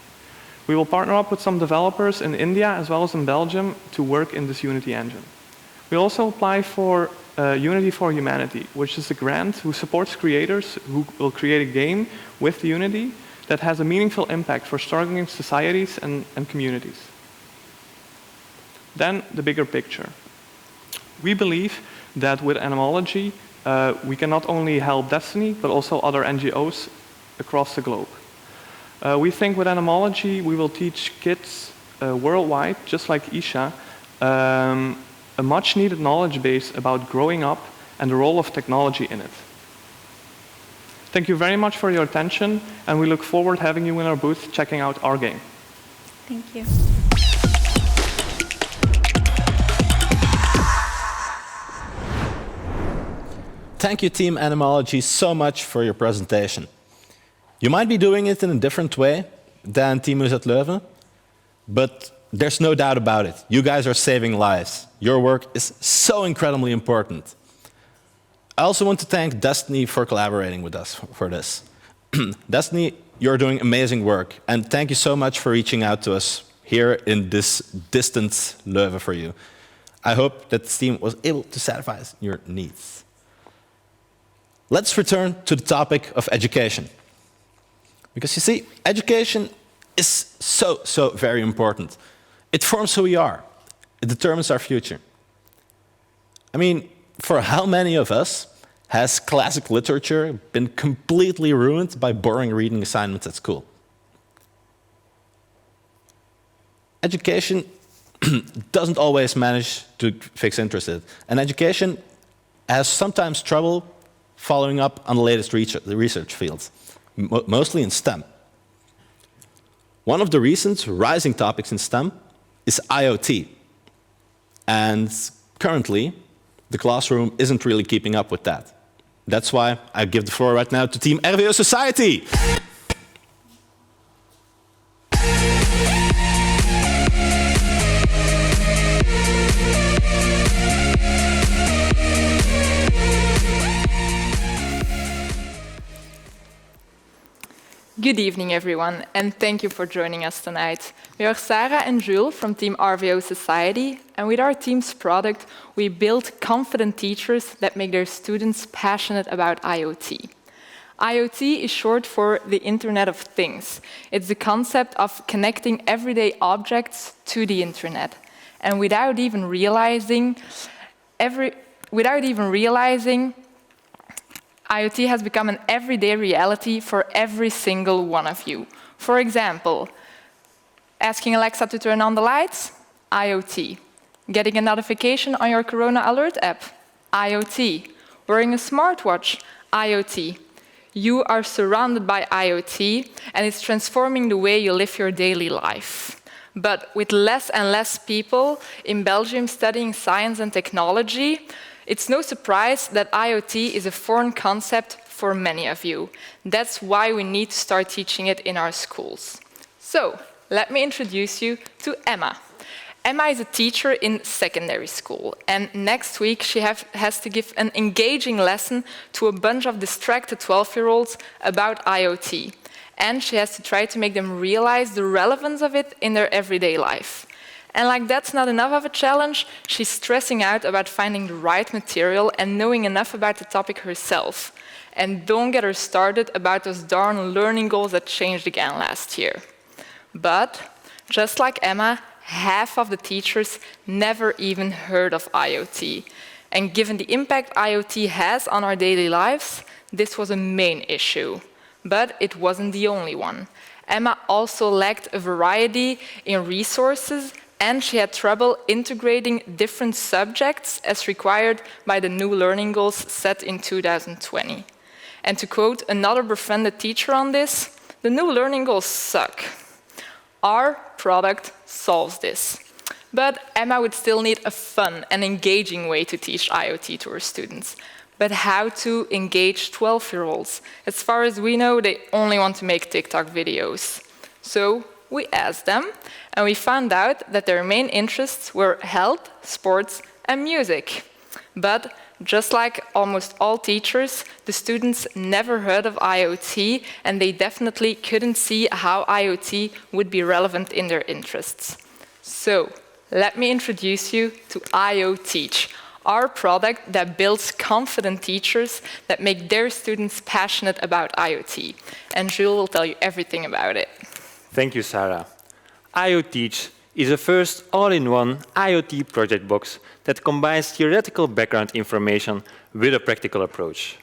We will partner up with some developers in India as well as in Belgium to work in this Unity engine. We also apply for Unity for Humanity, which is a grant who supports creators who will create a game with Unity that has a meaningful impact for struggling societies and communities. Then the bigger picture. We believe that with Animology, we can not only help Destiny, but also other NGOs across the globe. We think with Animology, we will teach kids worldwide, just like Isha, a much needed knowledge base about growing up and the role of technology in it. Thank you very much for your attention, and we look forward to having you in our booth checking out our game. Thank you. thank you, Team Animology, so much for your presentation. You might be doing it in a different way than Team UZ Leuven, but there's no doubt about it. You guys are saving lives. Your work is so incredibly important. I also want to thank Destiny for collaborating with us for this. Destiny, you're doing amazing work, and thank you so much for reaching out to us here in this distant Leuven for you. I hope that the team was able to satisfy your needs. Let's return to the topic of education. Because you see, education is so very important. It forms who we are. It determines our future. I mean, for how many of us has classic literature been completely ruined by boring reading assignments at school? Education doesn't always manage to fix interest, and education has sometimes trouble following up on the latest research fields, mostly in STEM. One of the recent rising topics in STEM is IoT, and currently the classroom isn't really keeping up with that. That's why I give the floor right now to Team RWO Society. Good evening, everyone, and thank you for joining us tonight. We are Sarah and Jules from Team RWO Society, and with our team's product, we build confident teachers that make their students passionate about IoT. IoT is short for the Internet of Things. It's the concept of connecting everyday objects to the Internet. And without even realizing, IoT has become an everyday reality for every single one of you. For example, asking Alexa to turn on the lights, IoT. Getting a notification on your Corona Alert app, IoT. Wearing a smartwatch, IoT. You are surrounded by IoT, and it's transforming the way you live your daily life. But with less and less people in Belgium studying science and technology, it's no surprise that IoT is a foreign concept for many of you. That's why we need to start teaching it in our schools. So, let me introduce you to Emma. Emma is a teacher in secondary school, and next week she has to give an engaging lesson to a bunch of distracted 12-year-olds about IoT. And she has to try to make them realize the relevance of it in their everyday life. And like that's not enough of a challenge, she's stressing out about finding the right material and knowing enough about the topic herself. And don't get her started about those darn learning goals that changed again last year. But, just like Emma, half of the teachers never even heard of IoT. And given the impact IoT has on our daily lives, this was a main issue. But it wasn't the only one. Emma also lacked a variety in resources, and she had trouble integrating different subjects as required by the new learning goals set in 2020. And to quote another befriended teacher on this, the new learning goals suck. Our product solves this. But Emma would still need a fun and engaging way to teach IoT to her students. But how to engage 12-year-olds? As far as we know, they only want to make TikTok videos. So we asked them, and we found out that their main interests were health, sports, and music. But just like almost all teachers, the students never heard of IoT, and they definitely couldn't see how IoT would be relevant in their interests. So, let me introduce you to IoTeach, our product that builds confident teachers that make their students passionate about IoT. And Jules will tell you everything about it. Thank you, Sarah. IoTeach is the first all-in-one IoT project box that combines theoretical background information with a practical approach.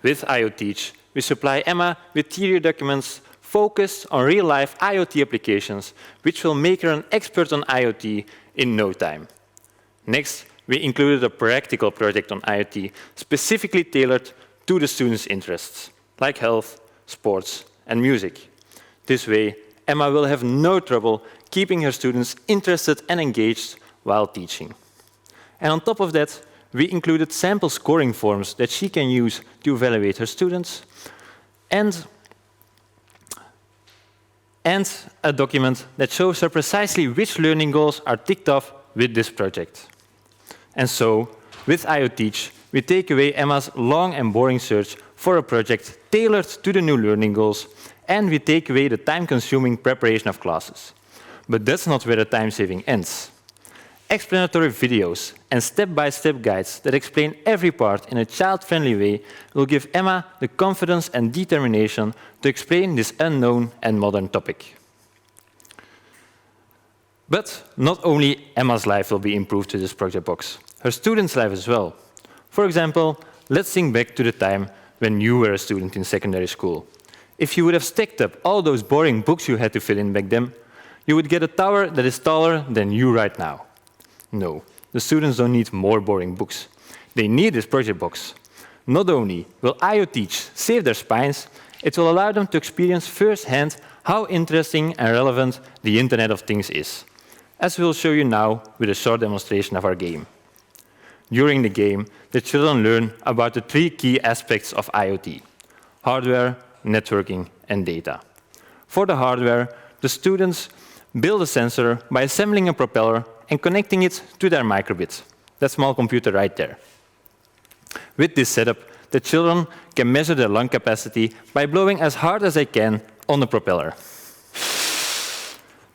With IoTeach, we supply Emma with theory documents focused on real-life IoT applications, which will make her an expert on IoT in no time. Next, we included a practical project on IoT specifically tailored to the students' interests, like health, sports, and music. This way, Emma will have no trouble keeping her students interested and engaged while teaching. And on top of that, we included sample scoring forms that she can use to evaluate her students, and a document that shows her precisely which learning goals are ticked off with this project. And so, with IoTeach, we take away Emma's long and boring search for a project tailored to the new learning goals, and we take away the time-consuming preparation of classes. But that's not where the time saving ends. Explanatory videos and step-by-step guides that explain every part in a child-friendly way will give Emma the confidence and determination to explain this unknown and modern topic. But not only Emma's life will be improved with this project box, her students' life as well. For example, let's think back to the time when you were a student in secondary school. If you would have stacked up all those boring books you had to fill in back then, you would get a tower that is taller than you right now. No, the students don't need more boring books. They need this project box. Not only will IoTeach save their spines, it will allow them to experience firsthand how interesting and relevant the Internet of Things is, as we'll show you now with a short demonstration of our game. During the game, the children learn about the 3 key aspects of IoT: hardware, networking, and data. For the hardware, the students build a sensor by assembling a propeller and connecting it to their microbit, that small computer right there. With this setup, the children can measure their lung capacity by blowing as hard as they can on the propeller.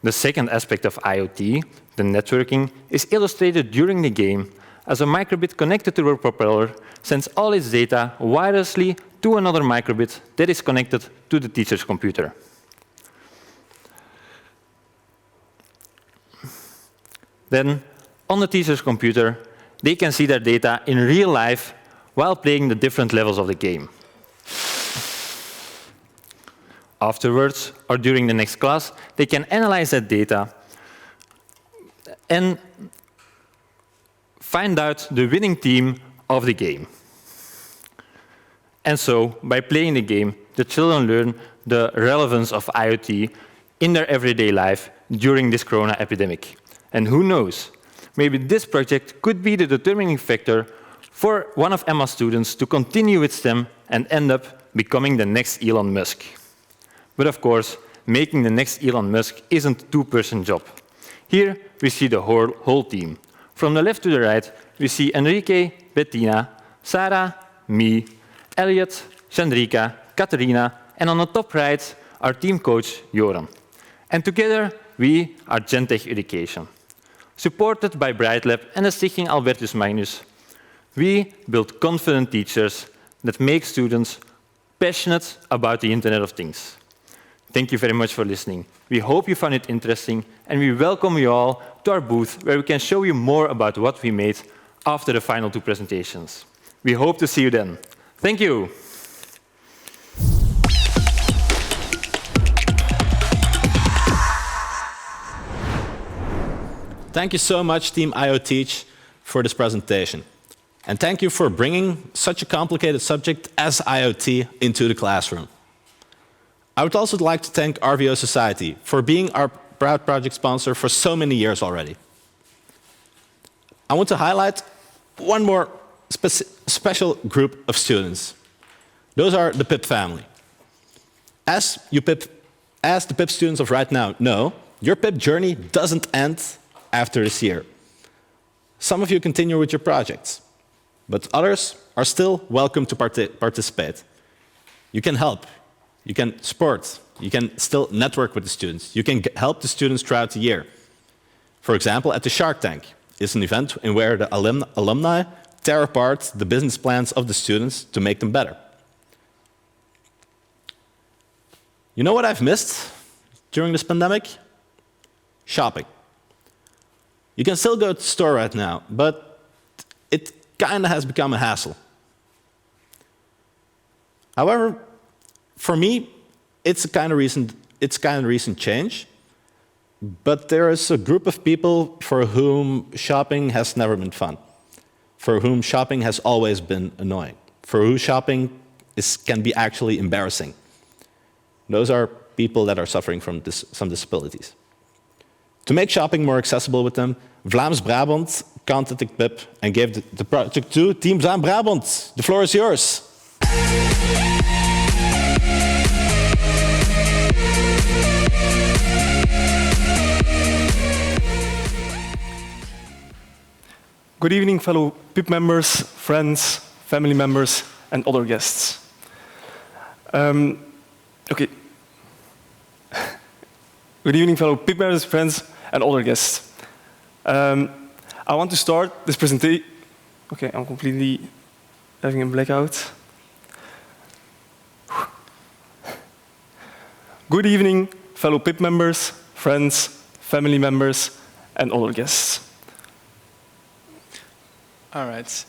The second aspect of IoT, the networking, is illustrated during the game as a microbit connected to a propeller sends all its data wirelessly to another microbit that is connected to the teacher's computer. Then, on the teacher's computer, they can see their data in real life while playing the different levels of the game. Afterwards, or during the next class, they can analyze that data and find out the winning team of the game. And so, by playing the game, the children learn the relevance of IoT in their everyday life during this corona epidemic. And who knows, maybe this project could be the determining factor for one of Emma's students to continue with STEM and end up becoming the next Elon Musk. But of course, making the next Elon Musk isn't a two-person job. Here we see the whole team. From the left to the right, we see Enrique, Bettina, Sarah, me, Elliot, Chandrika, Katerina, and on the top right, our team coach, Joran. And together, we are Gentech Education. Supported by BrightLab and the Stichting Albertus Magnus, we build confident teachers that make students passionate about the Internet of Things. Thank you very much for listening. We hope you found it interesting, and we welcome you all to our booth, where we can show you more about what we made after the final 2 presentations. We hope to see you then. Thank you. Thank you so much, Team IoTeach, for this presentation. And thank you for bringing such a complicated subject as IoT into the classroom. I would also like to thank RVO Society for being our proud project sponsor for so many years already. I want to highlight one more special group of students. Those are the PiP family. As the PiP students of right now know, your PiP journey doesn't end after this year. Some of you continue with your projects, but others are still welcome to participate. You can help, you can support, you can still network with the students, you can help the students throughout the year. For example, at the Shark Tank is an event in where the alumni tear apart the business plans of the students to make them better. You know what I've missed during this pandemic? Shopping. You can still go to the store right now, but it kind of has become a hassle. However, for me, it's a kind of recent change, but there is a group of people for whom shopping has never been fun, for whom shopping has always been annoying, for whom shopping can be actually embarrassing. Those are people that are suffering from some disabilities. To make shopping more accessible with them, Vlaams-Brabant contacted PiP and gave the project to Team Vlaams-Brabant. The floor is yours. Good evening, fellow PiP members, friends, family members, and other guests. Okay. Good evening, fellow PiP members, friends, and other guests. I want to start this presentation. Okay, I'm completely having a blackout. Good evening, fellow PiP members, friends, family members, and other guests. All right.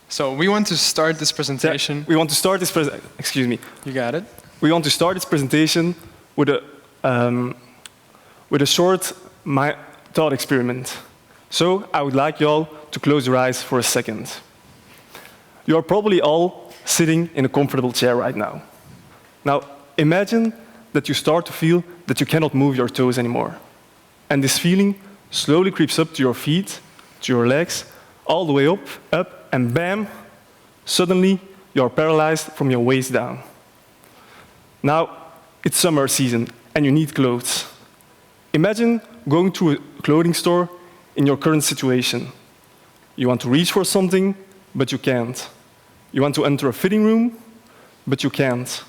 So we want to start this presentation. Yeah, we want to start this excuse me. You got it. We want to start this presentation with a short thought experiment. So I would like you all to close your eyes for a second. You are probably all sitting in a comfortable chair right now. Now imagine that you start to feel that you cannot move your toes anymore. And this feeling slowly creeps up to your feet, to your legs, all the way up, and bam, suddenly you're paralyzed from your waist down. Now, it's summer season, and you need clothes. Imagine going to a clothing store in your current situation. You want to reach for something, but you can't. You want to enter a fitting room, but you can't.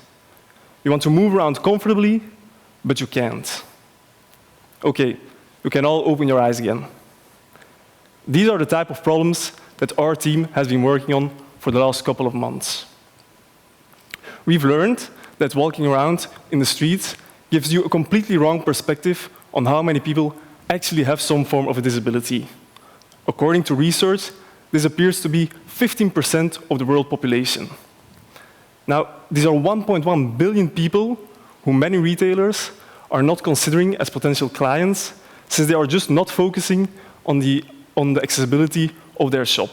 You want to move around comfortably, but you can't. Okay, you can all open your eyes again. These are the type of problems that our team has been working on for the last couple of months. We've learned that walking around in the streets gives you a completely wrong perspective on how many people actually have some form of a disability. According to research, this appears to be 15% of the world population. Now, these are 1.1 billion people who many retailers are not considering as potential clients, since they are just not focusing on the accessibility of their shop.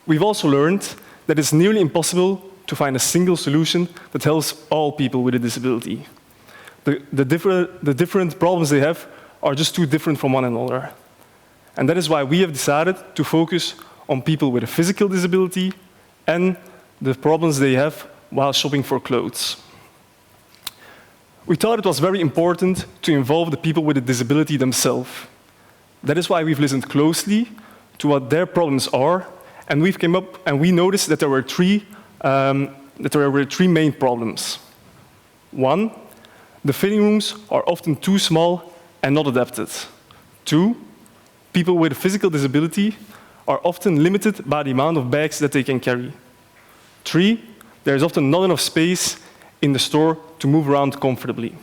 We've also learned that it's nearly impossible to find a single solution that helps all people with a disability. The different problems they have are just too different from one another. And that is why we have decided to focus on people with a physical disability and the problems they have while shopping for clothes. We thought it was very important to involve the people with a disability themselves. That is why we've listened closely to what their problems are, and we noticed that there were three main problems. One, the fitting rooms are often too small and not adapted. Two, people with a physical disability are often limited by the amount of bags that they can carry. Three, there is often not enough space in the store to move around comfortably.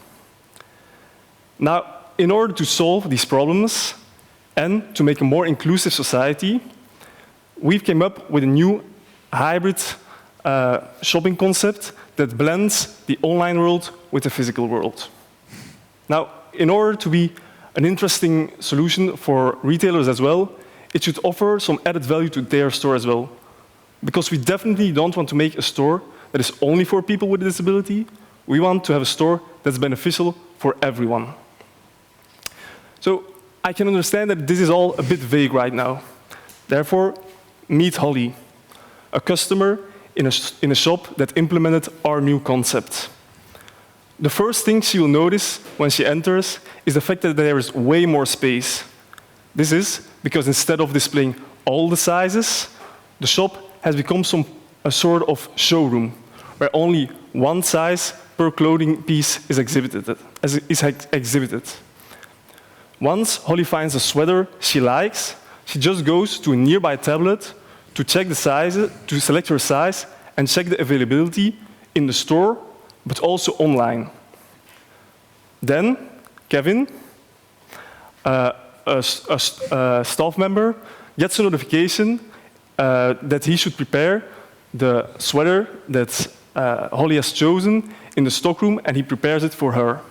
Now, in order to solve these problems, and to make a more inclusive society, we've come up with a new hybrid shopping concept that blends the online world with the physical world. Now, in order to be an interesting solution for retailers as well, it should offer some added value to their store as well. Because we definitely don't want to make a store that is only for people with a disability. We want to have a store that's beneficial for everyone. So, I can understand that this is all a bit vague right now. Therefore, meet Holly, a customer in a shop that implemented our new concept. The first thing she will notice when she enters is the fact that there is way more space. This is because instead of displaying all the sizes, the shop has become a sort of showroom where only one size per clothing piece is exhibited. Once Holly finds a sweater she likes, she just goes to a nearby tablet to check the size, to select her size, and check the availability in the store, but also online. Then Kevin, a staff member, gets a notification that he should prepare the sweater that Holly has chosen in the stockroom, and he prepares it for her.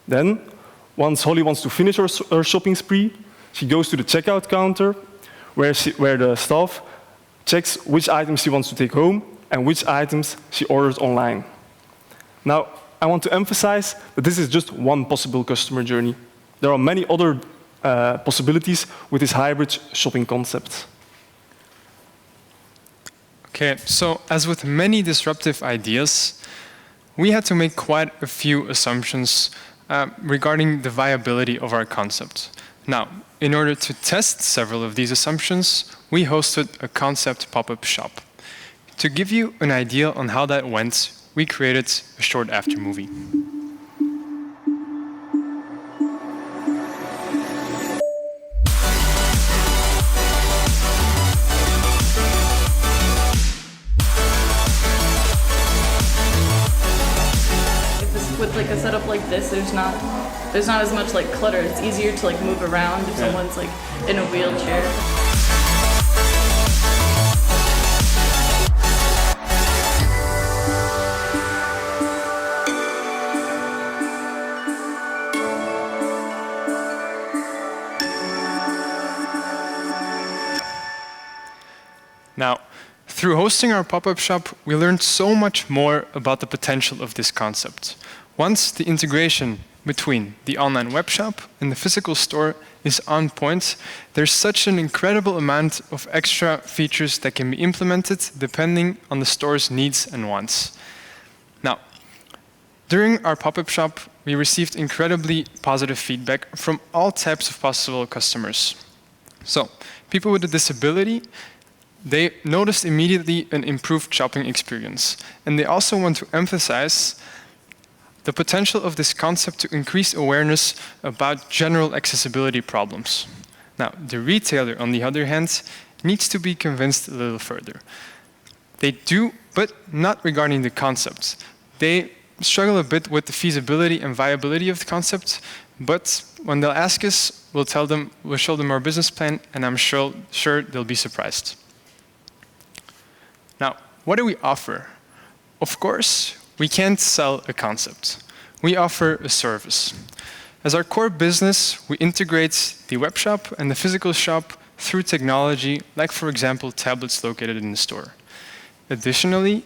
Then, once Holly wants to finish her shopping spree, she goes to the checkout counter where the staff checks which items she wants to take home and which items she orders online. Now, I want to emphasize that this is just one possible customer journey. There are many other possibilities with this hybrid shopping concept. Okay, so as with many disruptive ideas, we had to make quite a few assumptions regarding the viability of our concept. Now, in order to test several of these assumptions, we hosted a concept pop-up shop. To give you an idea on how that went, we created a short after-movie. With like a setup like this, there's not as much like clutter. It's easier to like move around if someone's like in a wheelchair. Now, through hosting our pop-up shop, we learned so much more about the potential of this concept. Once the integration between the online web shop and the physical store is on point, there's such an incredible amount of extra features that can be implemented depending on the store's needs and wants. Now, during our pop-up shop, we received incredibly positive feedback from all types of possible customers. So, people with a disability, they noticed immediately an improved shopping experience. And they also want to emphasize the potential of this concept to increase awareness about general accessibility problems. Now, the retailer, on the other hand, needs to be convinced a little further. They do, but not regarding the concept. They struggle a bit with the feasibility and viability of the concept, but when they'll ask us, we'll show them our business plan, and I'm sure they'll be surprised. Now, what do we offer? Of course, we can't sell a concept. We offer a service. As our core business, we integrate the web shop and the physical shop through technology, like, for example, tablets located in the store. Additionally,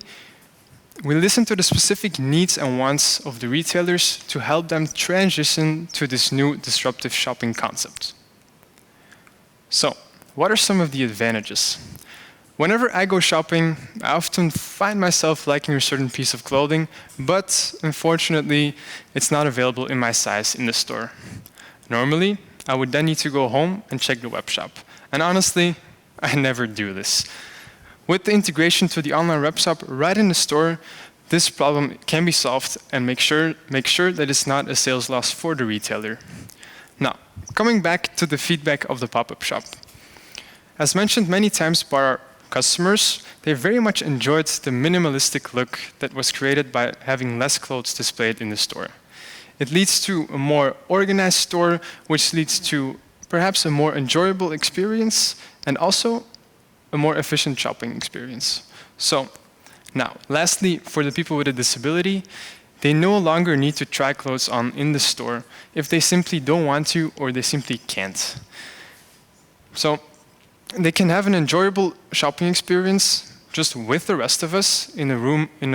we listen to the specific needs and wants of the retailers to help them transition to this new disruptive shopping concept. So, what are some of the advantages? Whenever I go shopping, I often find myself liking a certain piece of clothing, but unfortunately, it's not available in my size in the store. Normally, I would then need to go home and check the web shop. And honestly, I never do this. With the integration to the online web shop right in the store, this problem can be solved and make sure that it's not a sales loss for the retailer. Now, coming back to the feedback of the pop-up shop. As mentioned many times by our customers, they very much enjoyed the minimalistic look that was created by having less clothes displayed in the store. It leads to a more organized store, which leads to perhaps a more enjoyable experience and also a more efficient shopping experience. So, now, lastly, for the people with a disability, they no longer need to try clothes on in the store if they simply don't want to or they simply can't. So, they can have an enjoyable shopping experience just with the rest of us in a room, in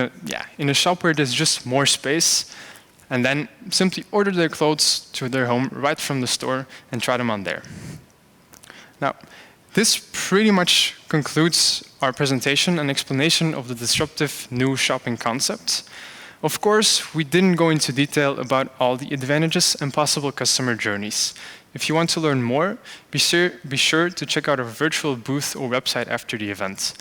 a shop where there's just more space, and then simply order their clothes to their home right from the store and try them on there. Now, this pretty much concludes our presentation and explanation of the disruptive new shopping concept. Of course, we didn't go into detail about all the advantages and possible customer journeys. If you want to learn more, be sure to check out our virtual booth or website after the event.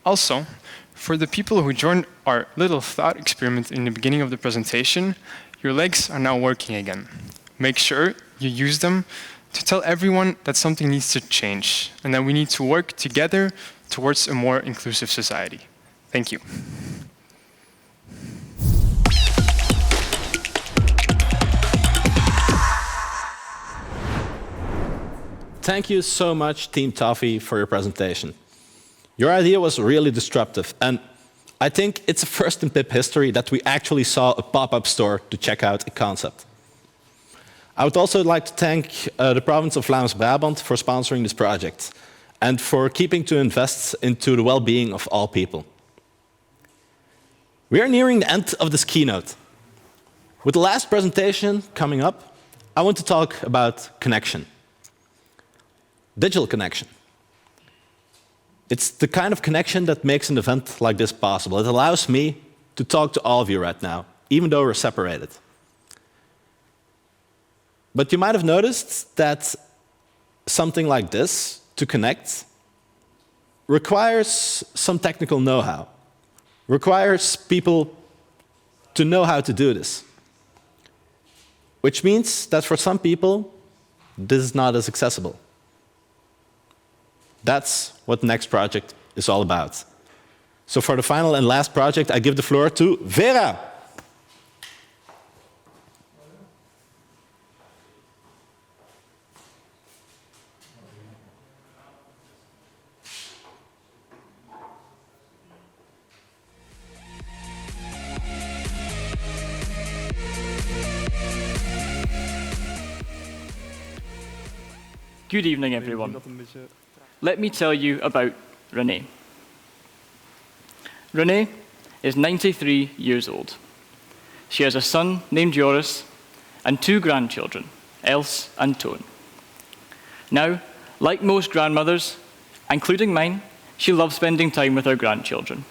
Also, for the people who joined our little thought experiment in the beginning of the presentation, your legs are now working again. Make sure you use them to tell everyone that something needs to change and that we need to work together towards a more inclusive society. Thank you. Thank you so much, Team Toffee, for your presentation. Your idea was really disruptive, and I think it's a first in PiP history that we actually saw a pop-up store to check out a concept. I would also like to thank the province of Vlaams-Brabant for sponsoring this project and for keeping to invest into the well-being of all people. We are nearing the end of this keynote. With the last presentation coming up, I want to talk about connection. Digital connection. It's the kind of connection that makes an event like this possible. It allows me to talk to all of you right now, even though we're separated. But you might have noticed that something like this, to connect, requires some technical know-how, requires people to know how to do this. Which means that for some people, this is not as accessible. That's what the next project is all about. So for the final and last project, I give the floor to Vera. Good evening, everyone. Let me tell you about Renee. Renee is 93 years old. She has a son named Joris and 2 grandchildren, Else and Toon. Now, like most grandmothers, including mine, she loves spending time with her grandchildren.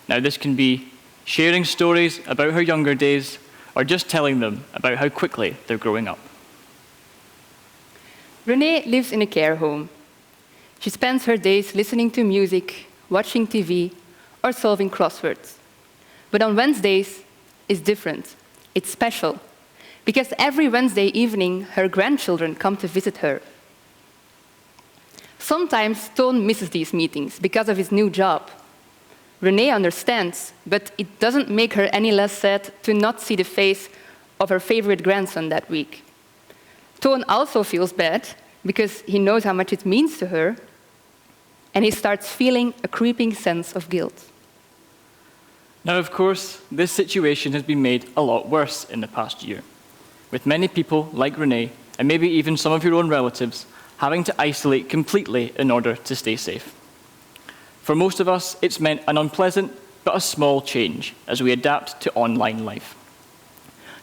Now, this can be sharing stories about her younger days or just telling them about how quickly they're growing up. Renee lives in a care home. She spends her days listening to music, watching TV, or solving crosswords. But on Wednesdays, it's different. It's special, because every Wednesday evening, her grandchildren come to visit her. Sometimes Toon misses these meetings because of his new job. Renee understands, but it doesn't make her any less sad to not see the face of her favorite grandson that week. Toon also feels bad because he knows how much it means to her, and he starts feeling a creeping sense of guilt. Now, of course, this situation has been made a lot worse in the past year, with many people like Renee, and maybe even some of your own relatives, having to isolate completely in order to stay safe. For most of us, it's meant an unpleasant but a small change as we adapt to online life.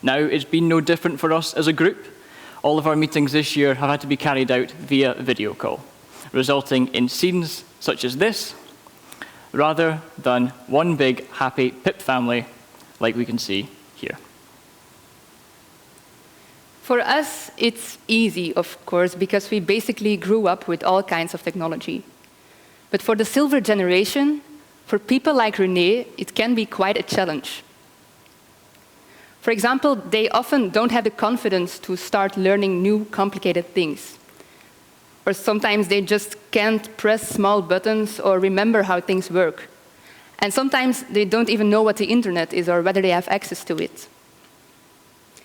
Now, it's been no different for us as a group. All of our meetings this year have had to be carried out via video call, resulting in scenes such as this, rather than one big, happy PiP family like we can see here. For us, it's easy, of course, because we basically grew up with all kinds of technology. But for the silver generation, for people like Renee, it can be quite a challenge. For example, they often don't have the confidence to start learning new, complicated things. Or sometimes they just can't press small buttons or remember how things work. And sometimes they don't even know what the internet is or whether they have access to it.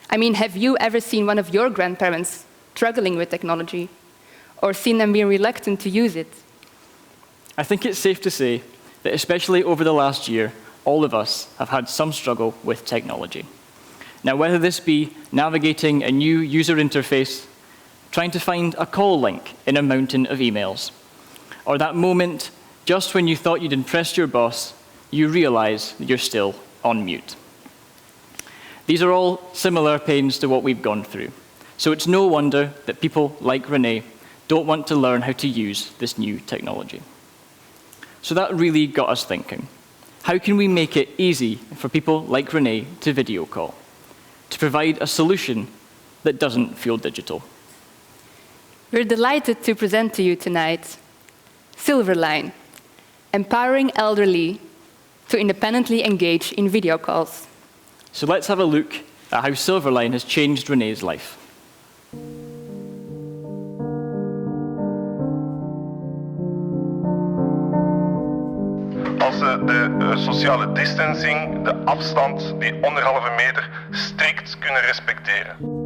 I mean, have you ever seen one of your grandparents struggling with technology? Or seen them being reluctant to use it? I think it's safe to say that especially over the last year, all of us have had some struggle with technology. Now, whether this be navigating a new user interface, trying to find a call link in a mountain of emails, or that moment just when you thought you'd impressed your boss, you realize that you're still on mute. These are all similar pains to what we've gone through, so it's no wonder that people like Renee don't want to learn how to use this new technology. So that really got us thinking. How can we make it easy for people like Renee to video call, to provide a solution that doesn't feel digital? We're delighted to present to you tonight Silverline, empowering elderly to independently engage in video calls. So let's have a look at how Silverline has changed Renee's life. Als ze de sociale distancing, de afstand, die 1,5 meter, strikt kunnen respecteren.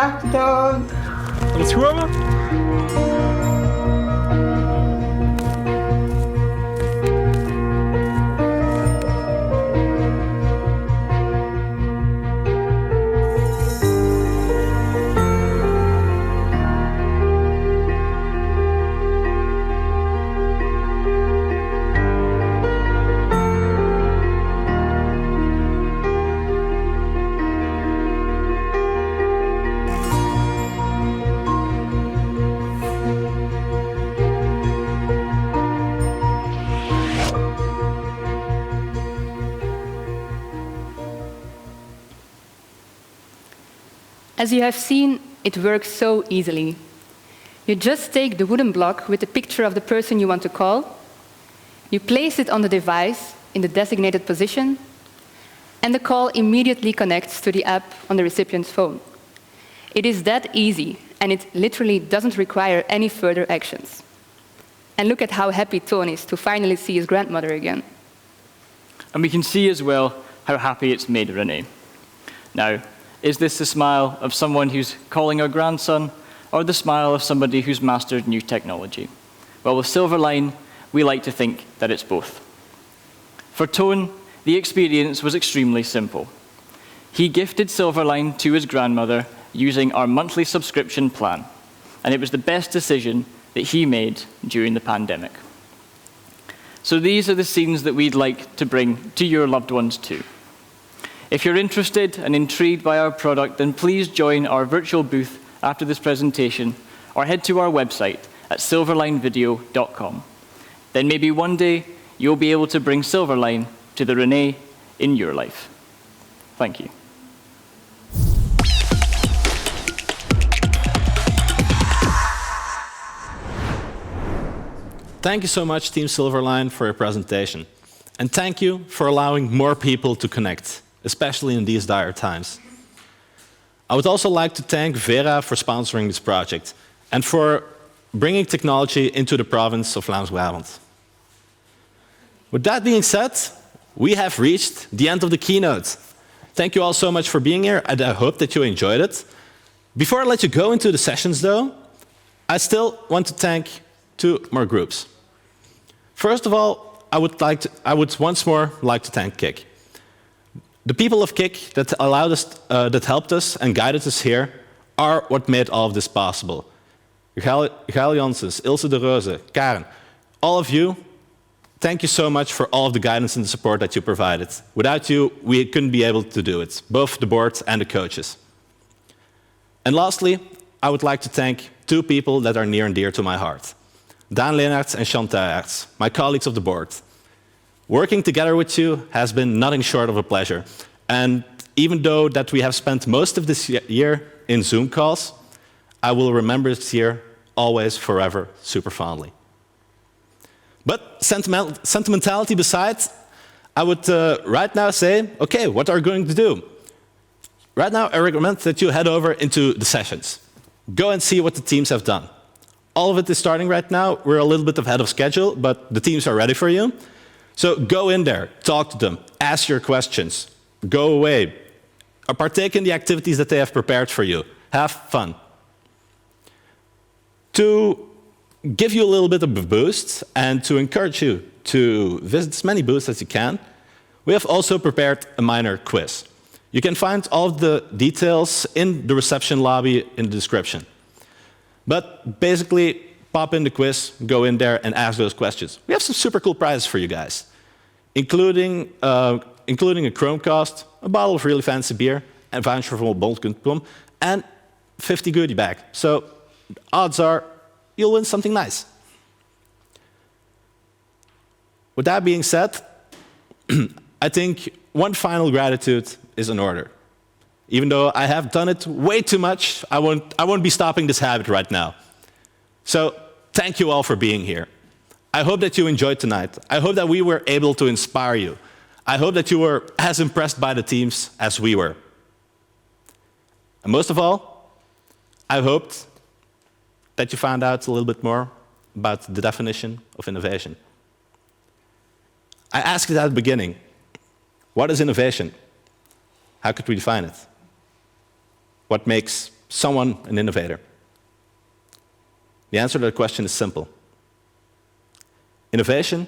Dag Toon. Alles goed, man? As you have seen, it works so easily. You just take the wooden block with the picture of the person you want to call, you place it on the device in the designated position, and the call immediately connects to the app on the recipient's phone. It is that easy, and it literally doesn't require any further actions. And look at how happy Toon is to finally see his grandmother again. And we can see as well how happy it's made Renee. Now, is this the smile of someone who's calling her grandson, or the smile of somebody who's mastered new technology? Well, with Silverline, we like to think that it's both. For Toon, the experience was extremely simple. He gifted Silverline to his grandmother using our monthly subscription plan, and it was the best decision that he made during the pandemic. So these are the scenes that we'd like to bring to your loved ones too. If you're interested and intrigued by our product, then please join our virtual booth after this presentation, or head to our website at silverlinevideo.com. Then maybe one day you'll be able to bring Silverline to the Renee in your life. Thank you. Thank you so much, Team Silverline, for your presentation. And thank you for allowing more people to connect, especially in these dire times. I would also like to thank Vera for sponsoring this project and for bringing technology into the province of Vlaams-Brabant. With that being said, we have reached the end of the keynote. Thank you all so much for being here, and I hope that you enjoyed it. Before I let you go into the sessions, though, I still want to thank two more groups. First of all, I would once more like to thank Kik. The people of Kik that allowed us, that helped us and guided us here are what made all of this possible. Gael Janssens, Ilse de Reuze, Karen, all of you, thank you so much for all of the guidance and the support that you provided. Without you, we couldn't be able to do it, both the board and the coaches. And lastly, I would like to thank two people that are near and dear to my heart. Daan Leenaerts and Chantal Aerts, my colleagues of the board. Working together with you has been nothing short of a pleasure. And even though that we have spent most of this year in Zoom calls, I will remember this year always, forever, super fondly. But sentimentality beside, I would right now say, okay, what are we going to do? Right now, I recommend that you head over into the sessions. Go and see what the teams have done. All of it is starting right now. We're a little bit ahead of schedule, but the teams are ready for you. So go in there, talk to them, ask your questions, go away, or partake in the activities that they have prepared for you. Have fun. To give you a little bit of a boost and to encourage you to visit as many booths as you can, we have also prepared a minor quiz. You can find all of the details in the reception lobby in the description. But basically, pop in the quiz, go in there and ask those questions. We have some super cool prizes for you guys, including a Chromecast, a bottle of really fancy beer, a voucher from bol.com, and 50 goodie bag. So odds are you'll win something nice. With that being said, I think one final gratitude is in order. Even though I have done it way too much, I won't be stopping this habit right now. So thank you all for being here. I hope that you enjoyed tonight. I hope that we were able to inspire you. I hope that you were as impressed by the teams as we were. And most of all, I hoped that you found out a little bit more about the definition of innovation. I asked it at the beginning, what is innovation? How could we define it? What makes someone an innovator? The answer to that question is simple. Innovation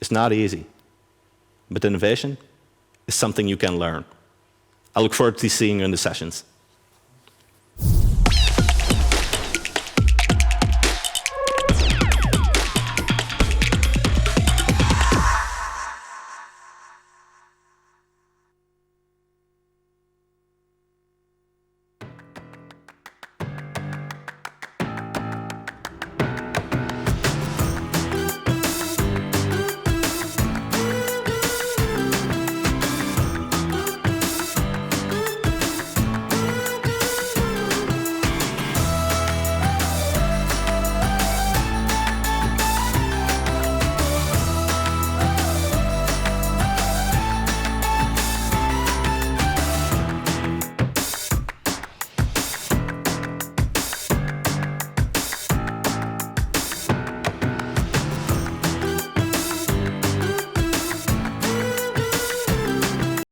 is not easy, but innovation is something you can learn. I look forward to seeing you in the sessions.